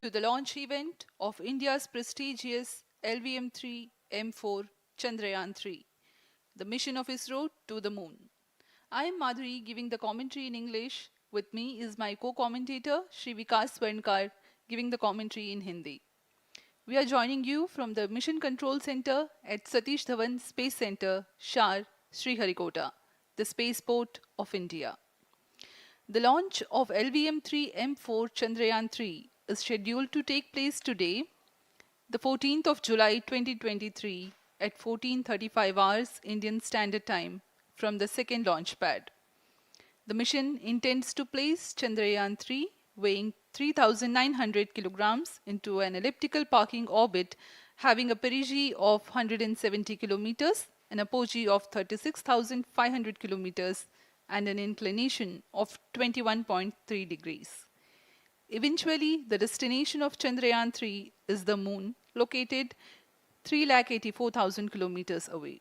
to the launch event of India's prestigious LVM3-M4 Chandrayaan-3, the mission of ISRO to the moon. I am Madhuri giving the commentary in English. With me is my co-commentator Shri Vikas Swarnkar giving the commentary in Hindi. We are joining you from the Mission Control Center at Satish Dhawan Space Center, Shar, Sriharikota, the spaceport of India. The launch of LVM3-M4 Chandrayaan-3 is scheduled to take place today, the 14th of July 2023 at 14:35 hours Indian Standard Time from the second launch pad. The mission intends to place Chandrayaan-3 weighing 3,900 kilograms into an elliptical parking orbit having a perigee of 170 kilometers, an apogee of 36,500 kilometers, and an inclination of 21.3 degrees. Eventually, the destination of Chandrayaan-3 is the moon, located 384,000 kilometers away,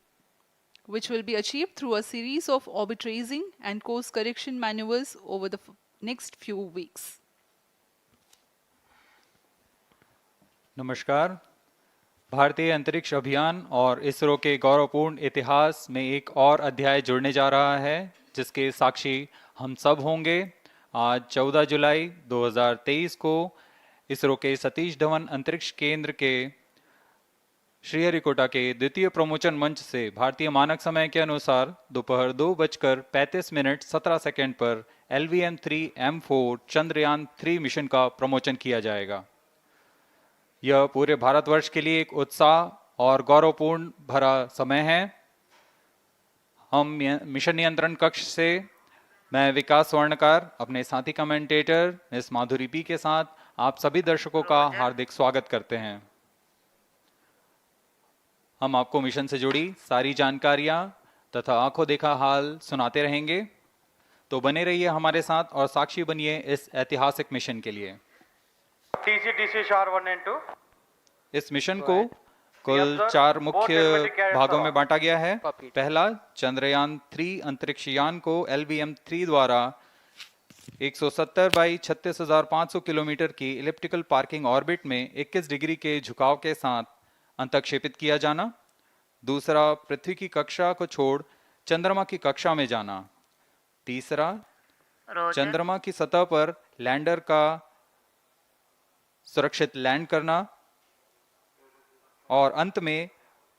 which will be achieved through a series of orbit raising and course correction maneuvers over the next few weeks. नमस्कार। भारतीय अंतरिक्ष अभियान और इसरो के गौरवपूर्ण इतिहास में एक और अध्याय जुड़ने जा रहा है, जिसके साक्षी हम सब होंगे। आज 14 जुलाई 2023 को इसरो के सतीश धवन अंतरिक्ष केंद्र के श्रीहरिकोटा के द्वितीय प्रमोचन मंच से भारतीय मानक समय के अनुसार दोपहर 2:35 17 पर LVM3-M4 चंद्रयान-3 मिशन का प्रमोचन किया जाएगा। यह पूरे भारतवर्ष के लिए एक उत्साह और गौरवपूर्ण भरा समय है। हम मिशन नियंत्रण कक्ष से मैं विकास स्वर्णकार, अपने साथी कमेंटेटर मिस माधुरी पी के साथ आप सभी दर्शकों का हार्दिक स्वागत करते हैं। हम आपको मिशन से जुड़ी सारी जानकारियां तथा आंखों देखा हाल सुनाते रहेंगे, तो बने रहिए हमारे साथ और साक्षी बनिए इस ऐतिहासिक मिशन के लिए। TCTC Shar 1 and 2। इस मिशन को कुल 4 मुख्य भागों में बांटा गया है। पहला, चंद्रयान-3 अंतरिक्ष यान को LVM-3 द्वारा 170 बाई 36,500 किलोमीटर की इलिप्टिकल पार्किंग ऑर्बिट में 21 डिग्री के झुकाव के साथ अंतक्षेपित किया जाना। दूसरा, पृथ्वी की कक्षा को छोड़ चंद्रमा की कक्षा में जाना। तीसरा, चंद्रमा की सतह पर लैंडर का सुरक्षित लैंड करना। और अंत में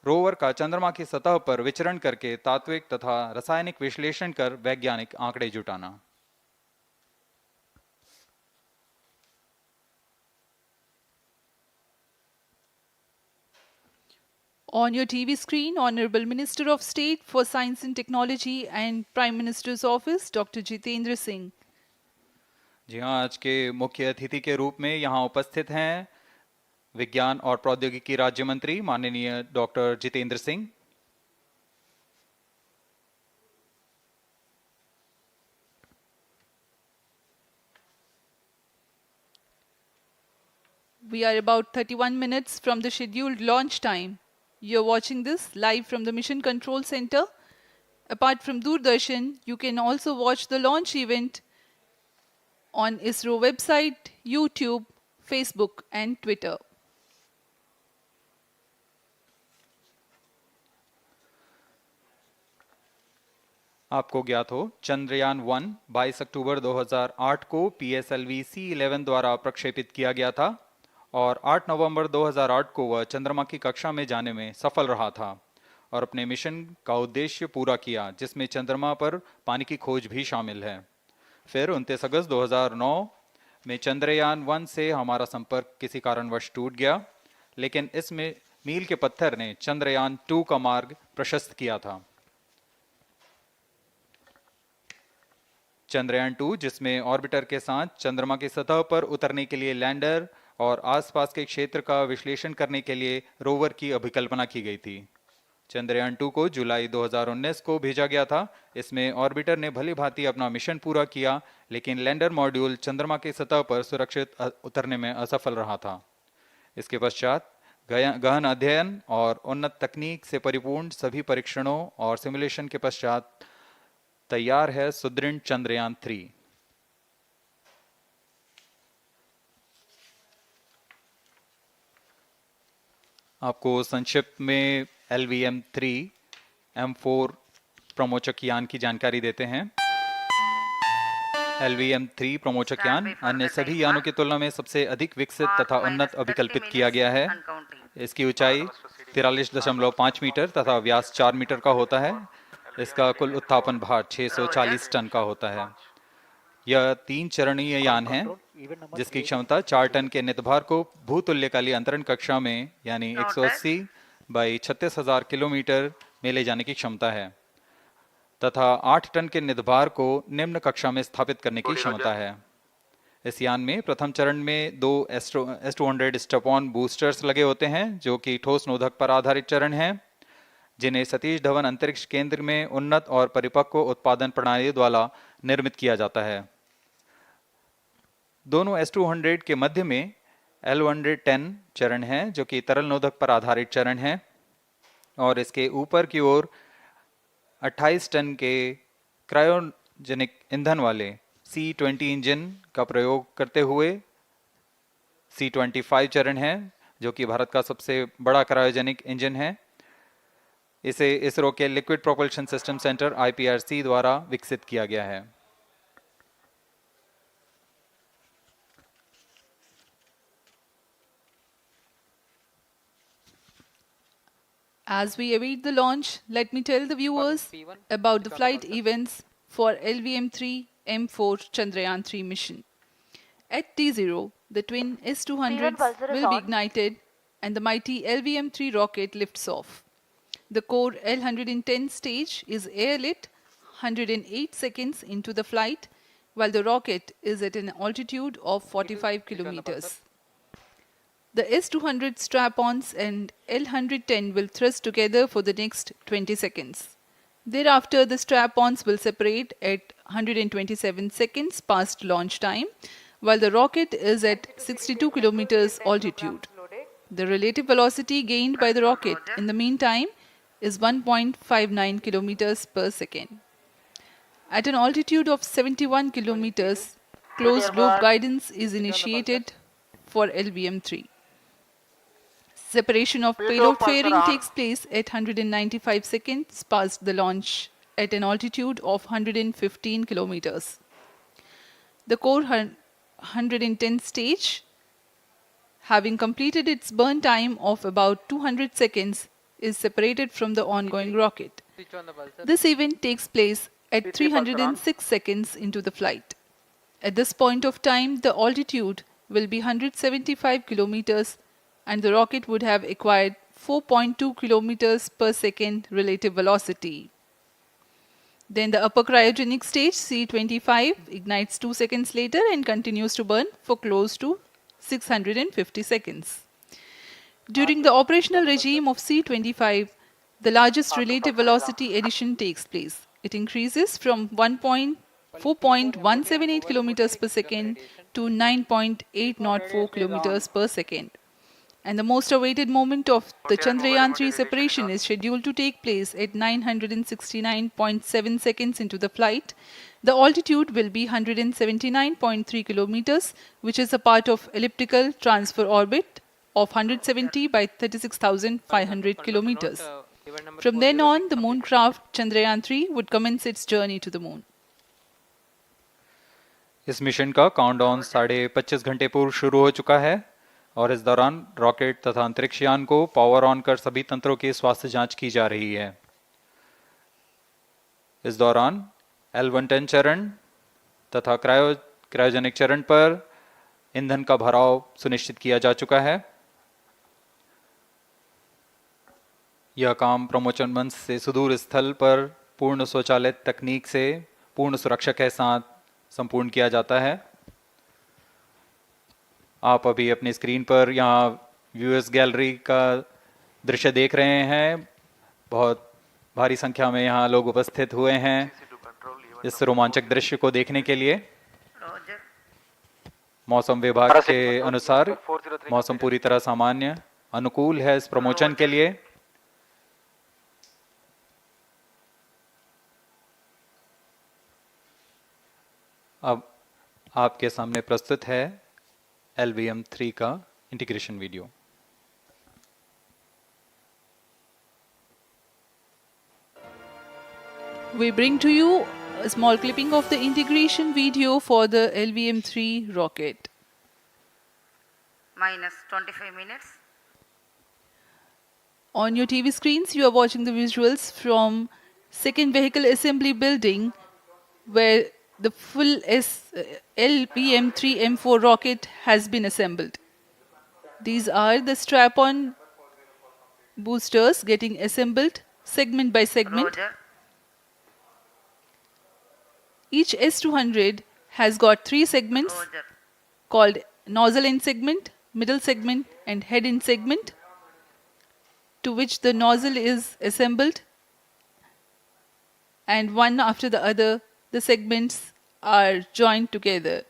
रोवर का चंद्रमा की सतह पर विचरण करके तात्विक तथा रासायनिक विश्लेषण कर वैज्ञानिक आंकड़े जुटाना। On your TV screen, Honorable Minister of State for Science and Technology and Prime Minister's Office, Dr. Jitendra Singh. जी हाँ, आज के मुख्य अतिथि के रूप में यहाँ उपस्थित हैं विज्ञान और प्रौद्योगिकी राज्य मंत्री माननीय doctor Jitendra Singh. We are about 31 minutes from the scheduled launch time. You're watching this live from the Mission Control Center. Apart from Doordarshan, you can also watch the launch event on ISRO website, YouTube, Facebook and Twitter. आपको ज्ञात हो, चंद्रयान 1 22 अक्टूबर 2008 को PSLV C11 द्वारा प्रक्षेपित किया गया था और 8 नवंबर 2008 को वह चंद्रमा की कक्षा में जाने में सफल रहा था और अपने मिशन का उद्देश्य पूरा किया, जिसमें चंद्रमा पर पानी की खोज भी शामिल है। फिर 29 अगस्त 2009 में चंद्रयान 1 से हमारा संपर्क किसी कारणवश टूट गया, लेकिन इसमें मील के पत्थर ने चंद्रयान 2 का मार्ग प्रशस्त किया था। चंद्रयान 2, जिसमें ऑर्बिटर के साथ चंद्रमा की सतह पर उतरने के लिए लैंडर और आसपास के क्षेत्र का विश्लेषण करने के लिए रोवर की अभिकल्पना की गई थी। चंद्रयान 2 को जुलाई 2019 को भेजा गया था। इसमें ऑर्बिटर ने भली भांति अपना मिशन पूरा किया, लेकिन लैंडर मॉड्यूल चंद्रमा की सतह पर सुरक्षित उतरने में असफल रहा था। इसके पश्चात गहन अध्ययन और उन्नत तकनीक से परिपूर्ण सभी परीक्षणों और सिमुलेशन के पश्चात तैयार है सुदृढ़ चंद्रयान 3। आपको संक्षिप्त में LVM3-M4 प्रमोचक यान की जानकारी देते हैं। LVM3 प्रमोचक यान अन्य सभी यानों की तुलना में सबसे अधिक विकसित तथा उन्नत अभिकल्पित किया गया है। इसकी ऊंचाई 43.5 मीटर तथा व्यास 4 मीटर का होता है। इसका कुल उत्थापन भार 640 टन का होता है। यह 3 चरणीय यान है जिसकी क्षमता 4 टन के नितभार को भूतुल्यकालीय अंतरण कक्षा में यानी 180 बाई 36,000 किलोमीटर में ले जाने की क्षमता है तथा 8 टन के नितभार को निम्न कक्षा में स्थापित करने की क्षमता है। इस यान में प्रथम चरण में 2 S200 स्टेप-ऑन बूस्टर्स लगे होते हैं जो कि ठोस नोदक पर आधारित चरण हैं, जिन्हें सतीश धवन अंतरिक्ष केंद्र में उन्नत और परिपक्व उत्पादन प्रणाली द्वारा निर्मित किया जाता है। दोनों S200 के मध्य में L110 चरण है जो कि तरल नोदक पर आधारित चरण है और इसके ऊपर की ओर 28 टन के क्रायोजेनिक ईंधन वाले C20 इंजन का प्रयोग करते हुए C25 चरण है जो कि भारत का सबसे बड़ा क्रायोजेनिक इंजन है। इसे इसरो के liquid propulsion system centre IPRC द्वारा विकसित किया गया है। As we await the launch, let me tell the viewers about the flight events for LVM3-M4 Chandrayaan-3 mission. At T0, the twin S200s will be ignited and the mighty LVM-3 rocket lifts off. The core L110 stage is airlit 108 seconds into the flight, while the rocket is at an altitude of 45 kilometers. The S200 strap-ons and L110 will thrust together for the next 20 seconds. Thereafter, the strap-ons will separate at 127 seconds past launch time, while the rocket is at 62 kilometers altitude. The relative velocity gained by the rocket in the meantime is 1.59 kilometers per second. At an altitude of 71 kilometers, closed loop guidance is initiated for LVM3. Separation of payload fairing takes place at 195 seconds past the launch at an altitude of 115 kilometers. The core 110 stage, having completed its burn time of about 200 seconds, is separated from the ongoing rocket. This event takes place at 306 seconds into the flight. At this point of time, the altitude will be 175 kilometers and the rocket would have acquired 4.2 kilometers per second relative velocity. Then the upper cryogenic stage, C25, ignites 2 seconds later and continues to burn for close to 650 seconds. During the operational regime of C25, the largest relative velocity addition takes place. It increases from 4.178 kilometers per second to 9.804 kilometers per second. And the most awaited moment of the Chandrayaan-3 separation is scheduled to take place at 969.7 seconds into the flight. The altitude will be 179.3 kilometers, which is a part of elliptical transfer orbit of 170 by 36,500 kilometers. From then on, the moon craft Chandrayaan-3 would commence its journey to the moon. इस mission का countdown 25.5 घंटे पूर्व शुरू हो चुका है और इस दौरान रॉकेट तथा अंतरिक्ष यान को पावर ऑन कर सभी तंत्रों की स्वास्थ्य जांच की जा रही है। इस दौरान L110 चरण तथा क्रायोजेनिक चरण पर ईंधन का भराव सुनिश्चित किया जा चुका है। यह काम प्रमोचन मंच से सुदूर स्थल पर पूर्ण स्वचालित तकनीक से पूर्ण सुरक्षा के साथ संपूर्ण किया जाता है। आप अभी अपनी स्क्रीन पर यहाँ व्यूअर्स गैलरी का दृश्य देख रहे हैं। बहुत भारी संख्या में यहाँ लोग उपस्थित हुए हैं इस रोमांचक दृश्य को देखने के लिए। मौसम विभाग के अनुसार मौसम पूरी तरह सामान्य अनुकूल है इस प्रमोशन के लिए। अब आपके सामने प्रस्तुत है LVM3 का integration video. We bring to you a small clipping of the integration video for the LVM3 rocket. Minus 25 minutes. On your TV screens, you are watching the visuals from second vehicle assembly building where the full LVM3-M4 rocket has been assembled. These are the strap-on boosters getting assembled segment by segment. Roger. Each S200 has got 3 segments Roger. called nozzle end segment, middle segment and head end segment, to which the nozzle is assembled, and one after the other the segments are joined together.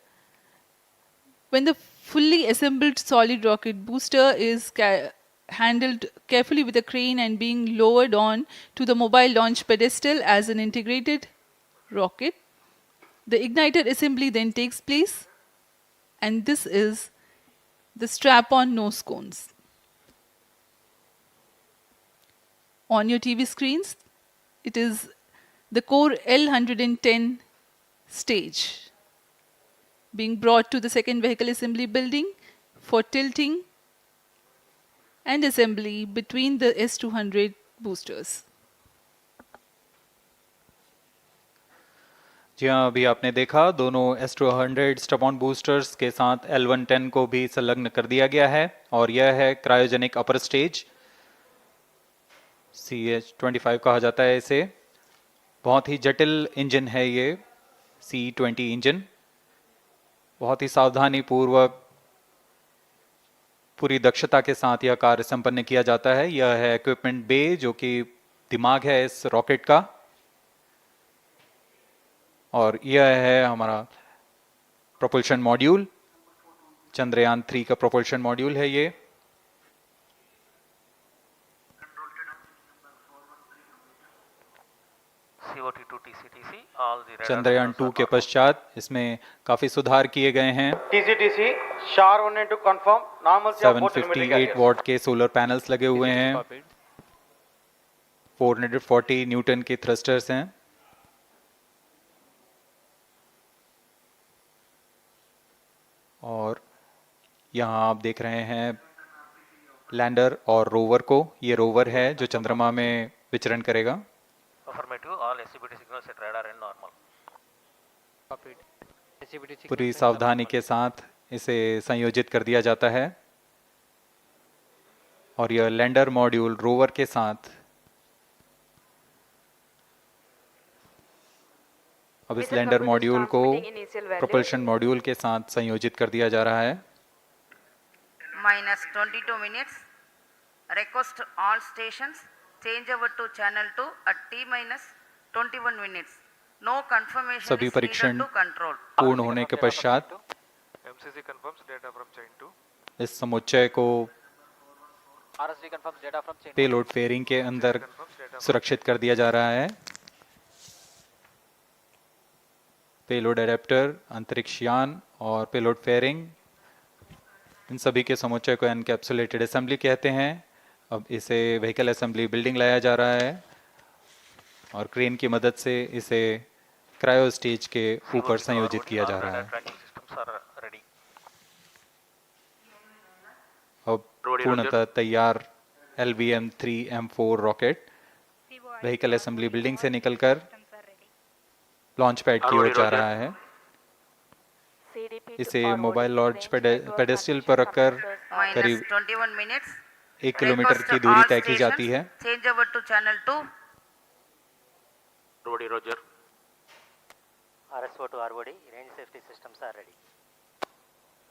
When the fully assembled solid rocket booster is handled carefully with a crane and being lowered on to the mobile launch pedestal as an integrated rocket, the igniter assembly then takes place, and this is the strap-on nose cones. On your TV screens, it is the core L110 stage being brought to the second vehicle assembly building for tilting and assembly between the S200 boosters. जी हाँ, अभी आपने देखा दोनों S200 stub-on boosters के साथ L110 को भी संलग्न कर दिया गया है और यह है क्रायोजेनिक अपर स्टेज, CH25 कहा जाता है इसे। बहुत ही जटिल इंजन है ये C20 इंजन। बहुत ही सावधानी पूर्वक पूरी दक्षता के साथ यह कार्य संपन्न किया जाता है। यह है इक्विपमेंट बे जो कि दिमाग है इस रॉकेट का, और यह है हमारा प्रोपल्शन मॉड्यूल, चंद्रयान 3 का प्रोपल्शन मॉड्यूल है ये। चंद्रयान 2 के पश्चात इसमें काफी सुधार किए गए हैं। TCTC, SHAR 1 and 2 confirm, normalcy of both telemetry 758 carriers. What के सोलर पैनल्स लगे हुए हैं, 440 न्यूटन के थ्रस्टर्स हैं। और यहाँ आप देख रहे हैं लैंडर और रोवर को। ये रोवर है जो चंद्रमा में विचरण करेगा। पूरी सावधानी के साथ इसे संयोजित कर दिया जाता है और यह लैंडर मॉड्यूल रोवर के साथ अब इस लैंडर मॉड्यूल को प्रोपल्शन मॉड्यूल के साथ संयोजित कर दिया जा रहा है। Minus 22 minutes. Request all stations change over to channel 2 at T minus 21 minutes. No confirmation सभी is needed परीक्षण to control. पूर्ण होने के पश्चात MCC confirms data from chain 2. इस समुच्चय को पेलोड फेयरिंग के अंदर सुरक्षित कर दिया जा रहा है। पेलोड एडेप्टर, अंतरिक्ष यान और पेलोड फेयरिंग, इन सभी के समुच्चय को एनकैप्सुलेटेड असेंबली कहते हैं। अब इसे व्हीकल असेंबली बिल्डिंग लाया जा रहा है और क्रेन की मदद से इसे क्रायो स्टेज के ऊपर संयोजित किया जा रहा है। अब पूर्णतः तैयार LVM3-M4 rocket vehicle assembly building से निकलकर लॉन्च पैड की ओर जा रहा है। इसे मोबाइल लॉन्च पेडेस्टल पर रखकर Minus करीब 21 minutes. 1 किलोमीटर Request की दूरी all तय की जाती है। stations change over to channel 2. Roger. RSO to ROD, range safety systems are ready.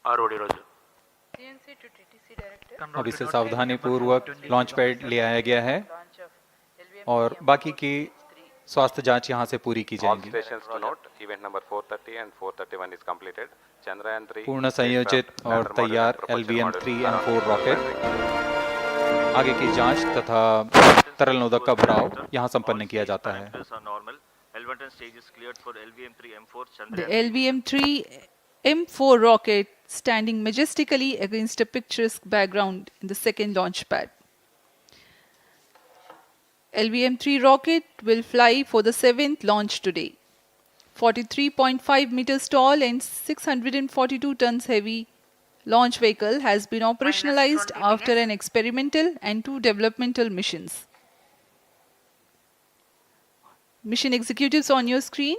Roger. CNC to TTC director. अब इसे सावधानी पूर्वक लॉन्च पैड ले आया गया है और बाकी की स्वास्थ्य जांच यहां से पूरी की All जाएंगी। stations to note, event number 430 and 431 is completed. Chandrayan 3 पूर्ण संयोजित और तैयार LVM3-M4 रॉकेट आगे की जांच तथा तरल नोदक का भराव यहां संपन्न किया जाता है। The LVM3-M4 rocket standing majestically against a picturesque background in the second launch pad. LVM-3 rocket will fly for the 7th launch today. 43.5 meters tall and 642 tons heavy launch vehicle has been operationalized 20 after minutes. an experimental and 2 developmental missions. Mission executives on your screen.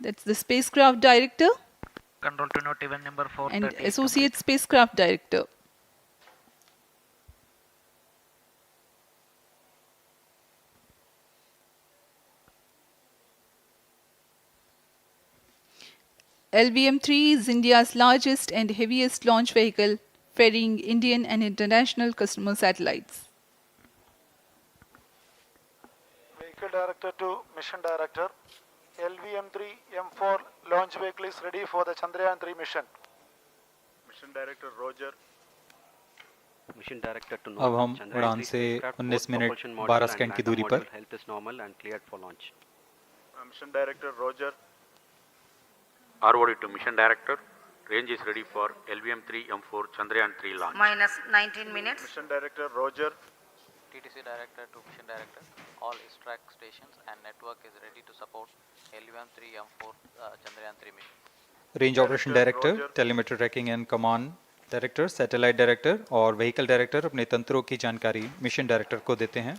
That's the spacecraft director Control to note event number and 430 is associate complete. spacecraft director. LVM-3 is India's largest and heaviest launch vehicle, ferrying Indian and international customer satellites. Vehicle Director to Mission Director. LVM3-M4 launch vehicle is ready for the Chandrayan-3 mission. Mission Director Roger. Mission director टू अब हम उड़ान से 19 minute 12 second की दूरी पर health is normal and cleared for launch Mission Director Roger. ROD to Mission Director. Range is ready for LVM3-M4 Chandrayan-3 launch. Minus 19 minutes. Mission Director Roger. TTC director to mission director. All track stations and network is ready to support LVM3-M4 Chandrayan-3 mission. Range operation director, telemetry tracking and command director, satellite director और vehicle director अपने तंत्रों की जानकारी mission director को देते हैं.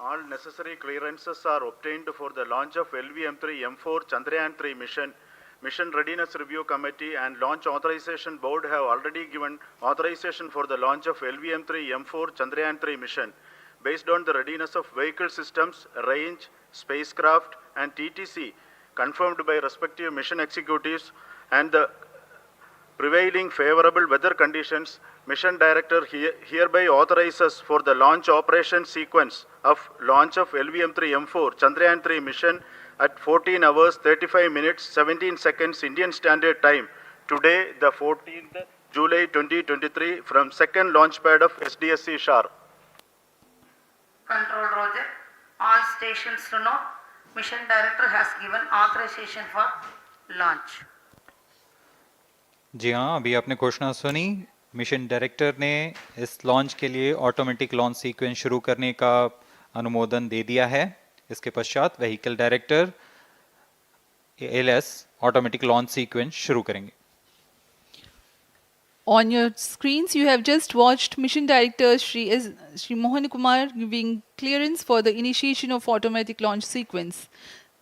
All necessary clearances are obtained for the launch of LVM3-M4 Chandrayan-3 mission. Mission Readiness Review Committee and Launch Authorization Board have already given authorization for the launch of LVM3-M4 Chandrayan-3 mission. Based on the readiness of vehicle systems, range, spacecraft and TTC confirmed by respective mission executives and the prevailing favorable weather conditions, Mission Director hereby authorizes for the launch operation sequence of launch of LVM3-M4 Chandrayan-3 mission at 14 hours 35 minutes 17 seconds Indian Standard Time today, the 14th July 2023 from second launch pad of SDSC Shar. Control Roger. All stations to know. Mission Director has given authorization for launch. जी हाँ, अभी आपने घोषणा सुनी. Mission director ने इस launch के लिए automatic launch sequence शुरू करने का अनुमोदन दे दिया है. इसके पश्चात vehicle director LS automatic launch sequence शुरू करेंगे. On your screens, you have just watched Mission Director Shri Mohan Kumar giving clearance for the initiation of automatic launch sequence.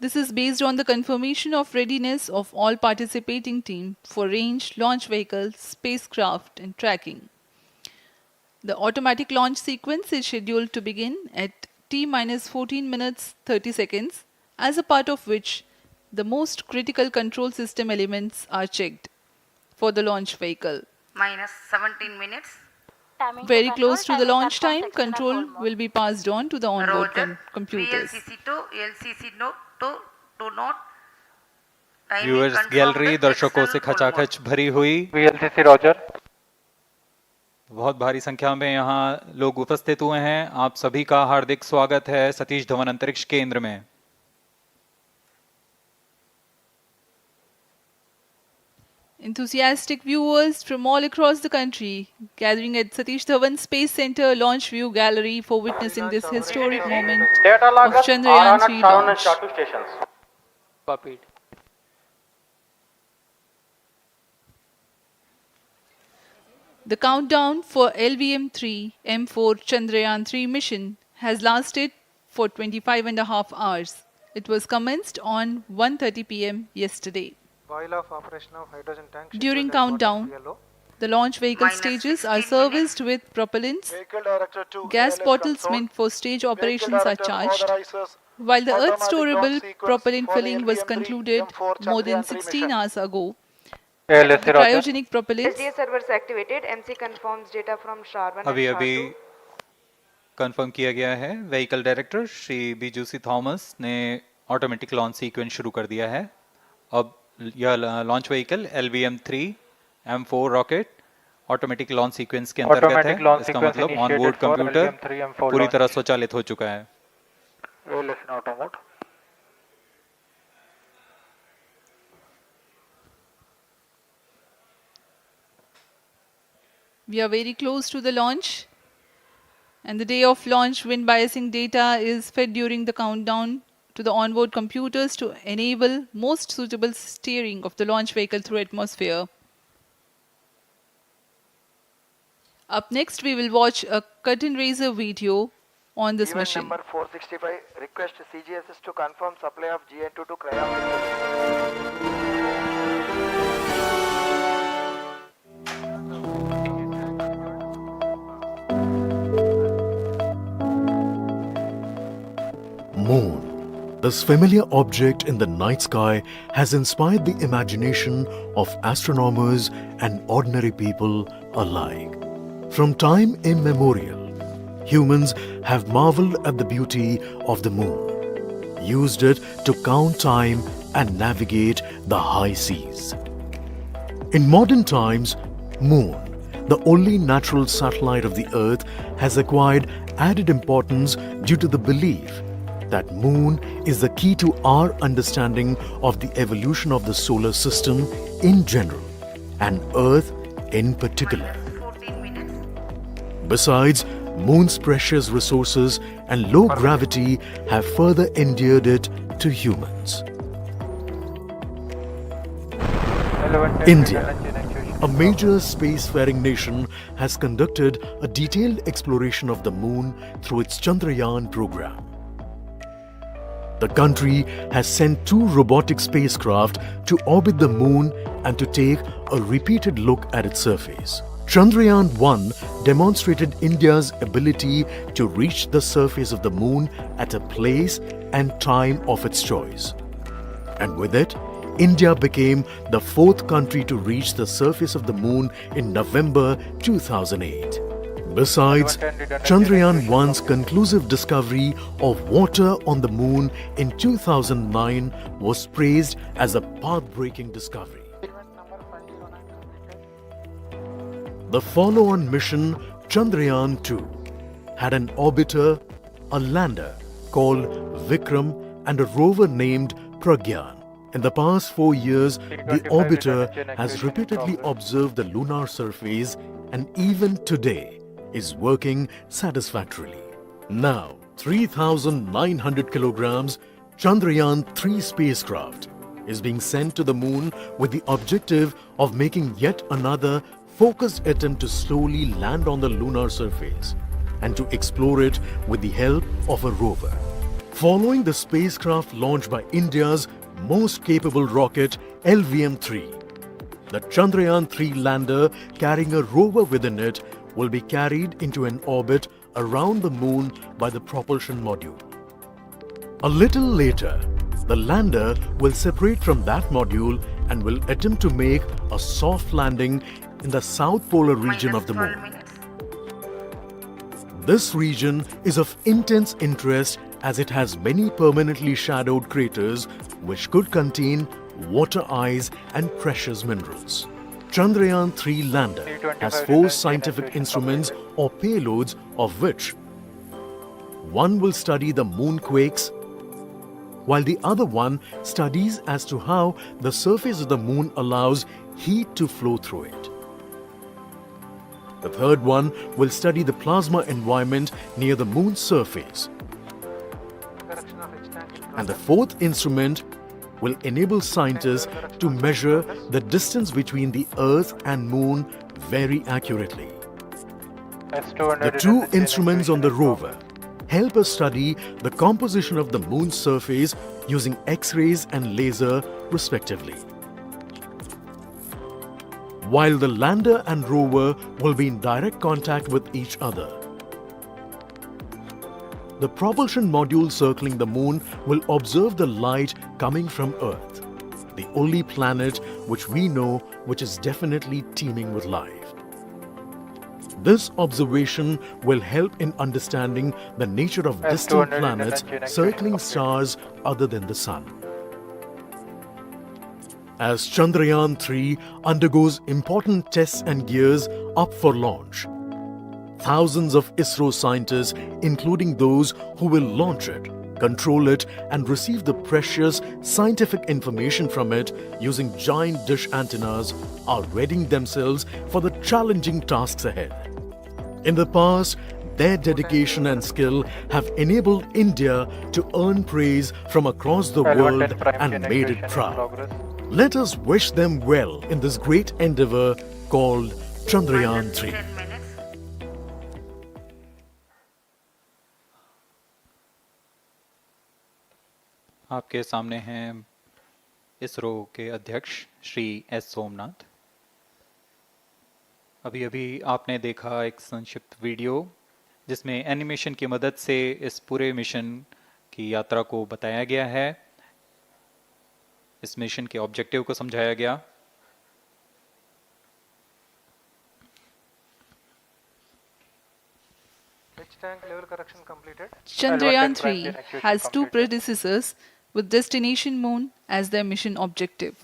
This is based on the confirmation of readiness of all participating team for range, launch vehicles, spacecraft and tracking. The automatic launch sequence is scheduled to begin at T-14 minutes 30 seconds, as a part of which the most critical control system elements are checked for the launch vehicle. Minus 17 minutes. Very close to the launch time, control will be passed on to the onboard Roger. computers. VLCC to LCC note to note. Timing viewers confirmed gallery दर्शकों से external full खचाखच भरी हुई. VLCC Roger. बहुत भारी संख्या में यहाँ लोग उपस्थित हुए हैं. आप सभी का हार्दिक स्वागत है सतीश धवन अंतरिक्ष केंद्र में. Enthusiastic viewers from all across the country gathering at Satish Dhawan Space Center Launch View Gallery for witnessing this historic moment Data of loggers are on Chandrayan-3 at 7 and launch. SHA-2 stations. Copied. The countdown for LVM3-M4 Chandrayan-3 mission has lasted for 25 and a half hours. It was commenced on 1:30 p.m. yesterday. While of operation of hydrogen tank. During countdown, the launch vehicle Minus stages are 16 serviced with propellants. Vehicle Director to Gas ALS bottles console. meant for stage Vehicle operations are Director charged, authorizes while the Earth automatic storable launch sequence propellant for the filling was LVM-3 concluded M4 more than Chandrayan-3 16 mission. hours ago. LSC The Roger. cryogenic propellants SDA servers activated. MC confirms data from SHAR-1 अभी and अभी SHAR-2. Confirm किया गया है. Vehicle director Shri बीजूसी Thomas ने automatic launch sequence शुरू कर दिया है. अब यह launch vehicle LVM3-M4 rocket automatic launch sequence के अंतर्गत Automatic है. launch इसका sequence मतलब initiated onboard for computer LVM3-M4 पूरी launch. तरह स्वचालित हो चुका है. LS in auto mode. We are very close to the launch. And the day of launch, wind biasing data is fed during the countdown to the onboard computers to enable most suitable steering of the launch vehicle through atmosphere. Up next, we will watch a curtain raiser video on this Event mission. number 465, request CGSS to confirm supply of GN2 to cryogenic. Moon. This familiar object in the night sky has inspired the imagination of astronomers and ordinary people alike. From time immemorial, humans have marveled at the beauty of the moon, used it to count time and navigate the high seas. In modern times, Moon, the only natural satellite of the Earth, has acquired added importance due to the belief that Moon is the key to our understanding of the evolution of the solar system in general and Earth in particular. Besides, Moon's precious resources and low gravity have further endeared it to humans. India, a major spacefaring nation, has conducted a detailed exploration of the Moon through its Chandrayaan program. The country has sent 2 robotic spacecraft to orbit the Moon and to take a repeated look at its surface. Chandrayaan-3 demonstrated India's ability to reach the surface of the Moon at a place and time of its choice. And with it, India became the 4th country to reach the surface of the Moon in November 2008. Besides, Chandrayaan-1's conclusive discovery of water on the Moon in 2009 was praised as a path-breaking discovery. The follow-on mission, Chandrayaan-2, had an orbiter, a lander called Vikram, and a rover named Pragyan. In the past 4 years, the orbiter has repeatedly observed the lunar surface and even today is working satisfactorily. Now, 3,900 kilograms Chandrayaan-3 spacecraft is being sent to the Moon with the objective of making yet another focused attempt to slowly land on the lunar surface and to explore it with the help of a rover. Following the spacecraft launched by India's most capable rocket LVM3, the Chandrayaan-3 lander carrying a rover within it will be carried into an orbit around the Moon by the propulsion module. A little later, the lander will separate from that module and will attempt to make a soft landing in the south polar region of the Moon. This region is of intense interest as it has many permanently shadowed craters which could contain water ice and precious minerals. Chandrayaan-3 lander has 4 scientific instruments or payloads, of which one will study the moonquakes, while the other one studies as to how the surface of the Moon allows heat to flow through it. The third one will study the plasma environment near the Moon's surface. And the 4th instrument will enable scientists to measure the distance between the Earth and Moon very accurately. The 2 instruments on the rover help us study the composition of the Moon's surface using X-rays and laser respectively. While the lander and rover will be in direct contact with each other. The propulsion module circling the Moon will observe the light coming from Earth, the only planet which we know which is definitely teeming with life. This observation will help in understanding the nature of distant planets circling stars other than the Sun. As Chandrayaan-3 undergoes important tests and gears up for launch, thousands of ISRO scientists, including those who will launch it, control it, and receive the precious scientific information from it using giant dish antennas, are readying themselves for the challenging tasks ahead. In the past, Their dedication and skill have enabled India to earn praise from across the world and made it proud. Let us wish them well in this great endeavor called Chandrayaan-3. 10 minutes. आपके सामने हैं इसरो के अध्यक्ष Shri S Somnath. अभी अभी आपने देखा एक संक्षिप्त वीडियो जिसमें एनिमेशन की मदद से इस पूरे मिशन की यात्रा को बताया गया है, इस मिशन के ऑब्जेक्टिव को समझाया गया। Which tank level correction completed? Chandrayaan-3 has two predecessors with destination moon as their mission objective.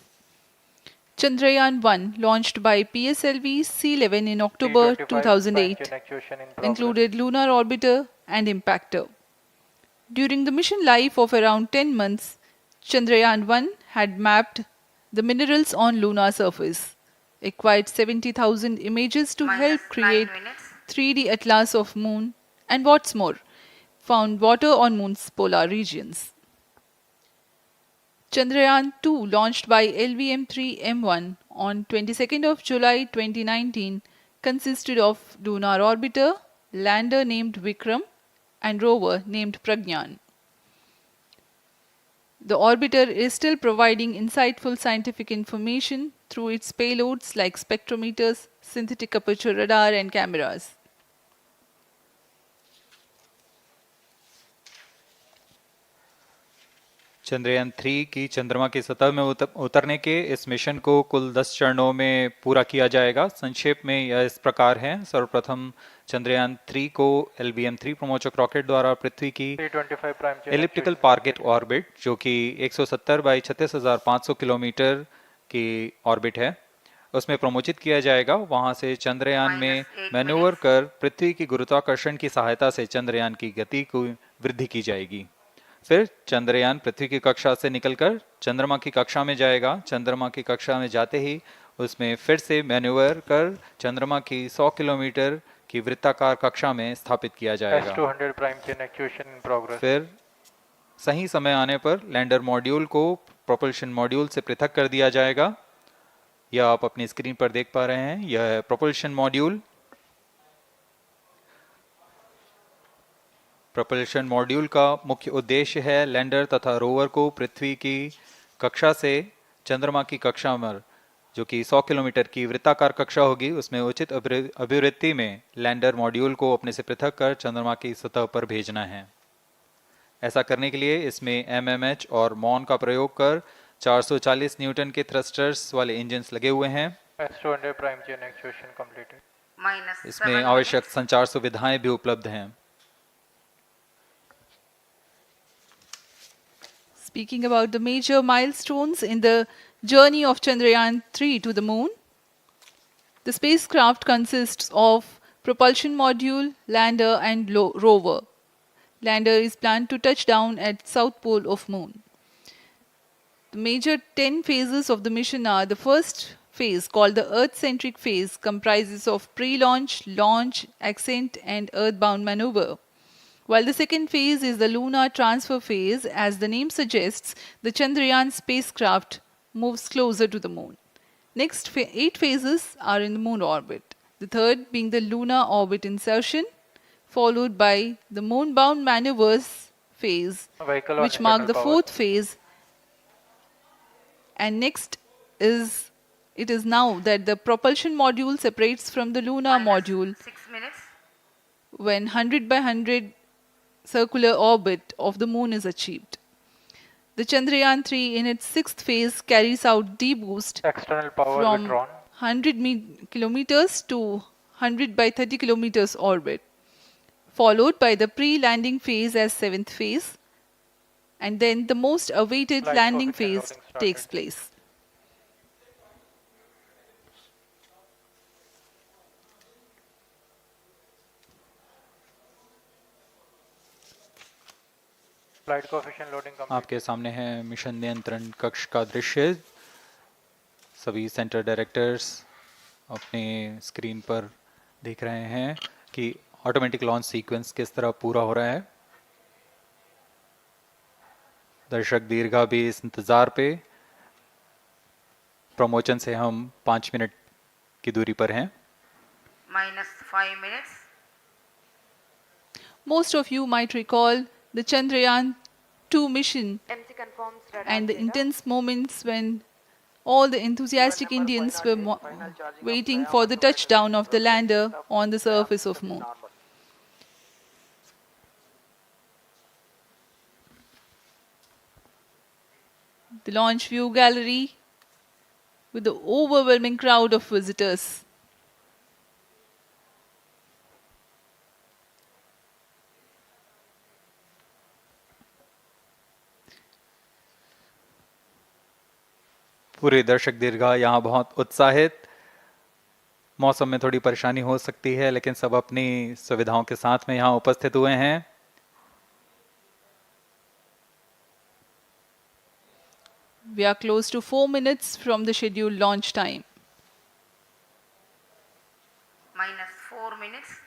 Chandrayaan-1, launched by PSLV C-11 in October 2008, included lunar orbiter and impactor. During the mission life of around 10 months, Chandrayaan-1 had mapped the minerals on lunar surface, acquired 70,000 images to help create 3D atlas of moon, and what's more, found water on moon's polar regions. Chandrayaan-2, launched by LVM3-M1 on 22nd of July 2019, consisted of lunar orbiter, lander named Vikram, and rover named Pragyan. The orbiter is still providing insightful scientific information through its payloads like spectrometers, synthetic aperture radar, and cameras. Chandrayaan 3 की चंद्रमा की सतह में उतरने के इस mission को कुल 10 चरणों में पूरा किया जाएगा। संक्षेप में यह इस प्रकार है। सर्वप्रथम चंद्रयान 3 को LVM3 प्रमोचक रॉकेट द्वारा पृथ्वी की एलिप्टिकल टारगेट ऑर्बिट, जो कि 170 बाई 36,500 किलोमीटर की ऑर्बिट है, उसमें प्रमोचित किया जाएगा। वहां से चंद्रयान में मैन्यूवर कर पृथ्वी की गुरुत्वाकर्षण की सहायता से चंद्रयान की गति को वृद्धि की जाएगी। फिर चंद्रयान पृथ्वी की कक्षा से निकलकर चंद्रमा की कक्षा में जाएगा। चंद्रमा की कक्षा में जाते ही उसमें फिर से मैन्यूवर कर चंद्रमा की 100 किलोमीटर की वृत्ताकार कक्षा में स्थापित किया जाएगा। फिर सही समय आने पर लैंडर मॉड्यूल को प्रोपल्शन मॉड्यूल से पृथक कर दिया जाएगा। यह आप अपनी स्क्रीन पर देख पा रहे हैं, यह है प्रोपल्शन मॉड्यूल। प्रोपल्शन मॉड्यूल का मुख्य उद्देश्य है लैंडर तथा रोवर को पृथ्वी की कक्षा से चंद्रमा की कक्षा में, जो कि 100 किलोमीटर की वृत्ताकार कक्षा होगी, उसमें उचित अभिवृत्ति में लैंडर मॉड्यूल को अपने से पृथक कर चंद्रमा की सतह पर भेजना है। ऐसा करने के लिए इसमें MMH और मॉन का प्रयोग कर 440 न्यूटन के थ्रस्टर्स वाले इंजन्स लगे हुए हैं। इसमें आवश्यक संचार सुविधाएं भी उपलब्ध हैं। Speaking about the major milestones in the journey of Chandrayaan-3 to the moon, the spacecraft consists of propulsion module, lander, and rover. Lander is planned to touch down at south pole of moon. The major 10 phases of the mission are: the first phase, called the Earth-centric phase, comprises of pre-launch, launch, ascent, and earthbound maneuver. While the second phase is the lunar transfer phase, as the name suggests, the Chandrayaan spacecraft moves closer to the moon. Next 8 phases are in the moon orbit, the third being the lunar orbit insertion, followed by the moon-bound maneuvers phase, which mark the fourth phase. And next it is now that the propulsion module separates from the lunar module 6 minutes. when 100 by 100 circular orbit of the moon is achieved. The Chandrayaan-3 in its 6th phase carries out D-boost from 100 kilometers to 100 by 30 kilometers orbit, followed by the pre-landing phase as 7th phase, and then the most awaited landing phase takes place. आपके सामने है mission नियंत्रण कक्ष का दृश्य। सभी centre directors अपने screen पर देख रहे हैं कि ऑटोमेटिक लॉन्च सीक्वेंस किस तरह पूरा हो रहा है। दर्शक दीर्घा भी इस इंतज़ार पे। प्रमोशन से हम 5 मिनट की दूरी पर हैं। -5 minutes. Most of you might recall the Chandrayaan-2 mission MC confirms radar and the data. intense moments when all the enthusiastic Indians were waiting for the touchdown of the lander on the surface of Moon. The launch view gallery with the overwhelming crowd of visitors. पूरे दर्शक दीर्घा यहाँ बहुत उत्साहित। मौसम में थोड़ी परेशानी हो सकती है, लेकिन सब अपनी सुविधाओं के साथ में यहाँ उपस्थित हुए हैं। We are close to 4 minutes from the scheduled launch time. -4 minutes.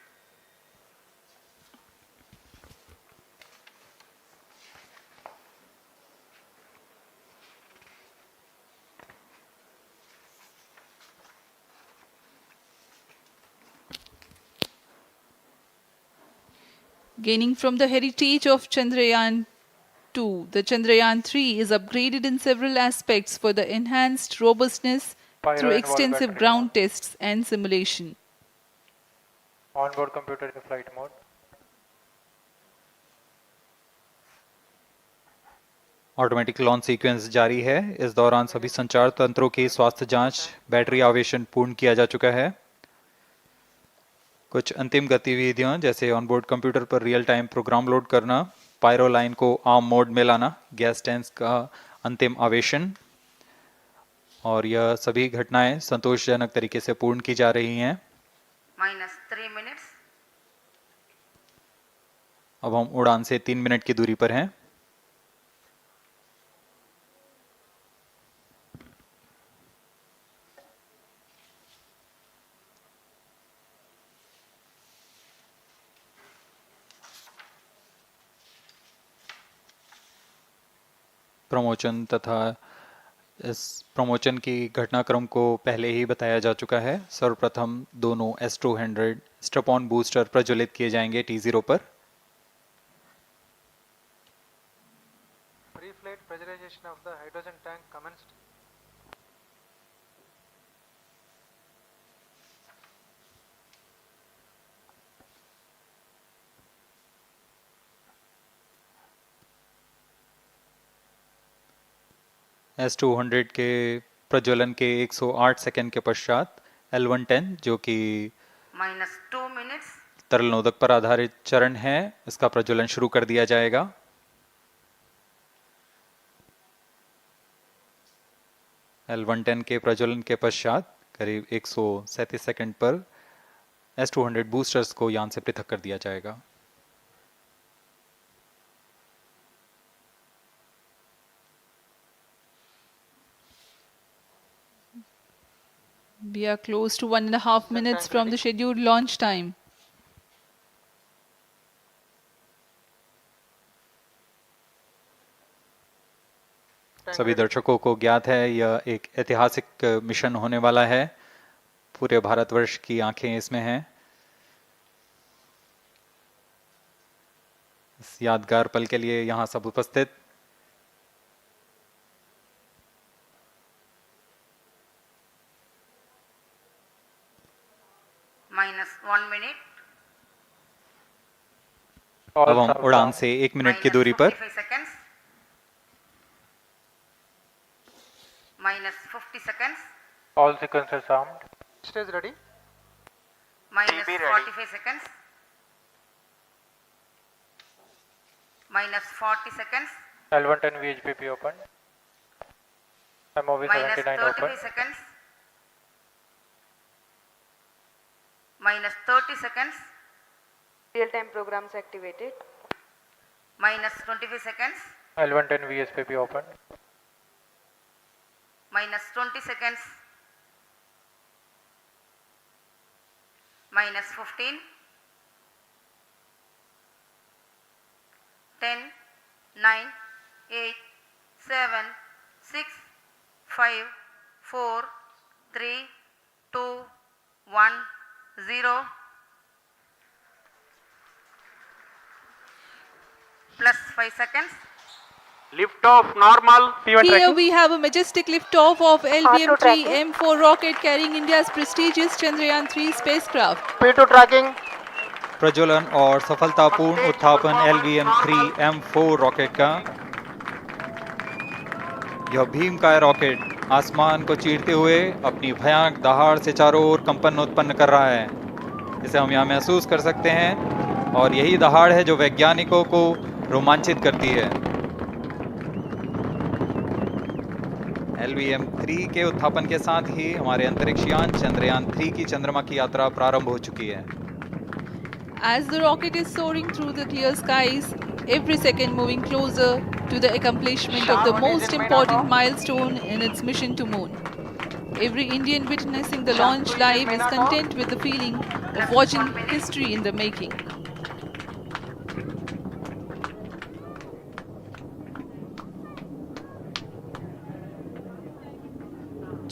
Gaining from the heritage of Chandrayaan-2, the Chandrayaan-3 is upgraded in several aspects for the enhanced robustness through extensive ground tests and simulation. Onboard computer in flight mode. Automatic launch sequence जारी है। इस दौरान सभी संचार तंत्रों की स्वास्थ्य जांच, बैटरी आवेशन पूर्ण किया जा चुका है। कुछ अंतिम गतिविधियां जैसे ऑनबोर्ड कंप्यूटर पर रियल टाइम प्रोग्राम लोड करना, पायरो लाइन को आर्म मोड में लाना, गैस टैंक का अंतिम आवेशन, और यह सभी घटनाएं संतोषजनक तरीके से पूर्ण की जा रही हैं। -3 minutes. अब हम उड़ान से 3 मिनट की दूरी पर हैं। प्रमोशन तथा इस प्रमोशन की घटनाक्रम को पहले ही बताया जा चुका है। सर्वप्रथम दोनों S200 स्ट्रप-ऑन बूस्टर प्रज्वलित किए जाएंगे T0 पर। Pre-flight pressurization of the hydrogen tank commenced. S200 के प्रज्वलन के 108 सेकंड के पश्चात L110 जो कि -2 minutes. तरल नोदक पर आधारित चरण है, इसका प्रज्वलन शुरू कर दिया जाएगा। L110 के प्रज्वलन के पश्चात करीब 137 सेकंड पर S200 बूस्टर्स को यान से पृथक कर दिया जाएगा। We are close to 1.5 minutes from the scheduled launch time. सभी दर्शकों को ज्ञात है यह एक ऐतिहासिक मिशन होने वाला है। पूरे भारतवर्ष की आंखें इसमें हैं। इस यादगार पल के लिए यहाँ सब उपस्थित। -1 minute. अब हम उड़ान से 1 मिनट की दूरी पर। -45 seconds. -50 seconds. All sequences armed. Stage ready. -45 seconds. -40 seconds. L110 VHPP open. MOV 79 open. -33 seconds. -30 seconds. Real-time programs activated. -25 seconds. L110 VSPP open. -20 seconds. -15. 10, 9, 8, 7, 6, 5, 4, 3, 2, 1, 0. Plus 5 seconds. Lift off normal. Here we have a majestic liftoff of LVM3-M4 rocket carrying India's prestigious Chandrayaan-3 spacecraft. P2 tracking. प्रज्वलन और सफलतापूर्ण उत्थापन LVM3-M4 rocket का। यह भीमकाय rocket आसमान को चीरते हुए अपनी भयानक दहाड़ से चारों ओर कंपन उत्पन्न कर रहा है। इसे हम यहाँ महसूस कर सकते हैं और यही दहाड़ है जो वैज्ञानिकों को रोमांचित करती है। LVM3 के उत्थापन के साथ ही हमारे अंतरिक्ष यान चंद्रयान 3 की चंद्रमा की यात्रा प्रारंभ हो चुकी है। As the rocket is soaring through the clear skies, every second moving closer to the accomplishment of the most important milestone in its mission to moon. Every Indian witnessing the launch live is content with the feeling of watching history in the making.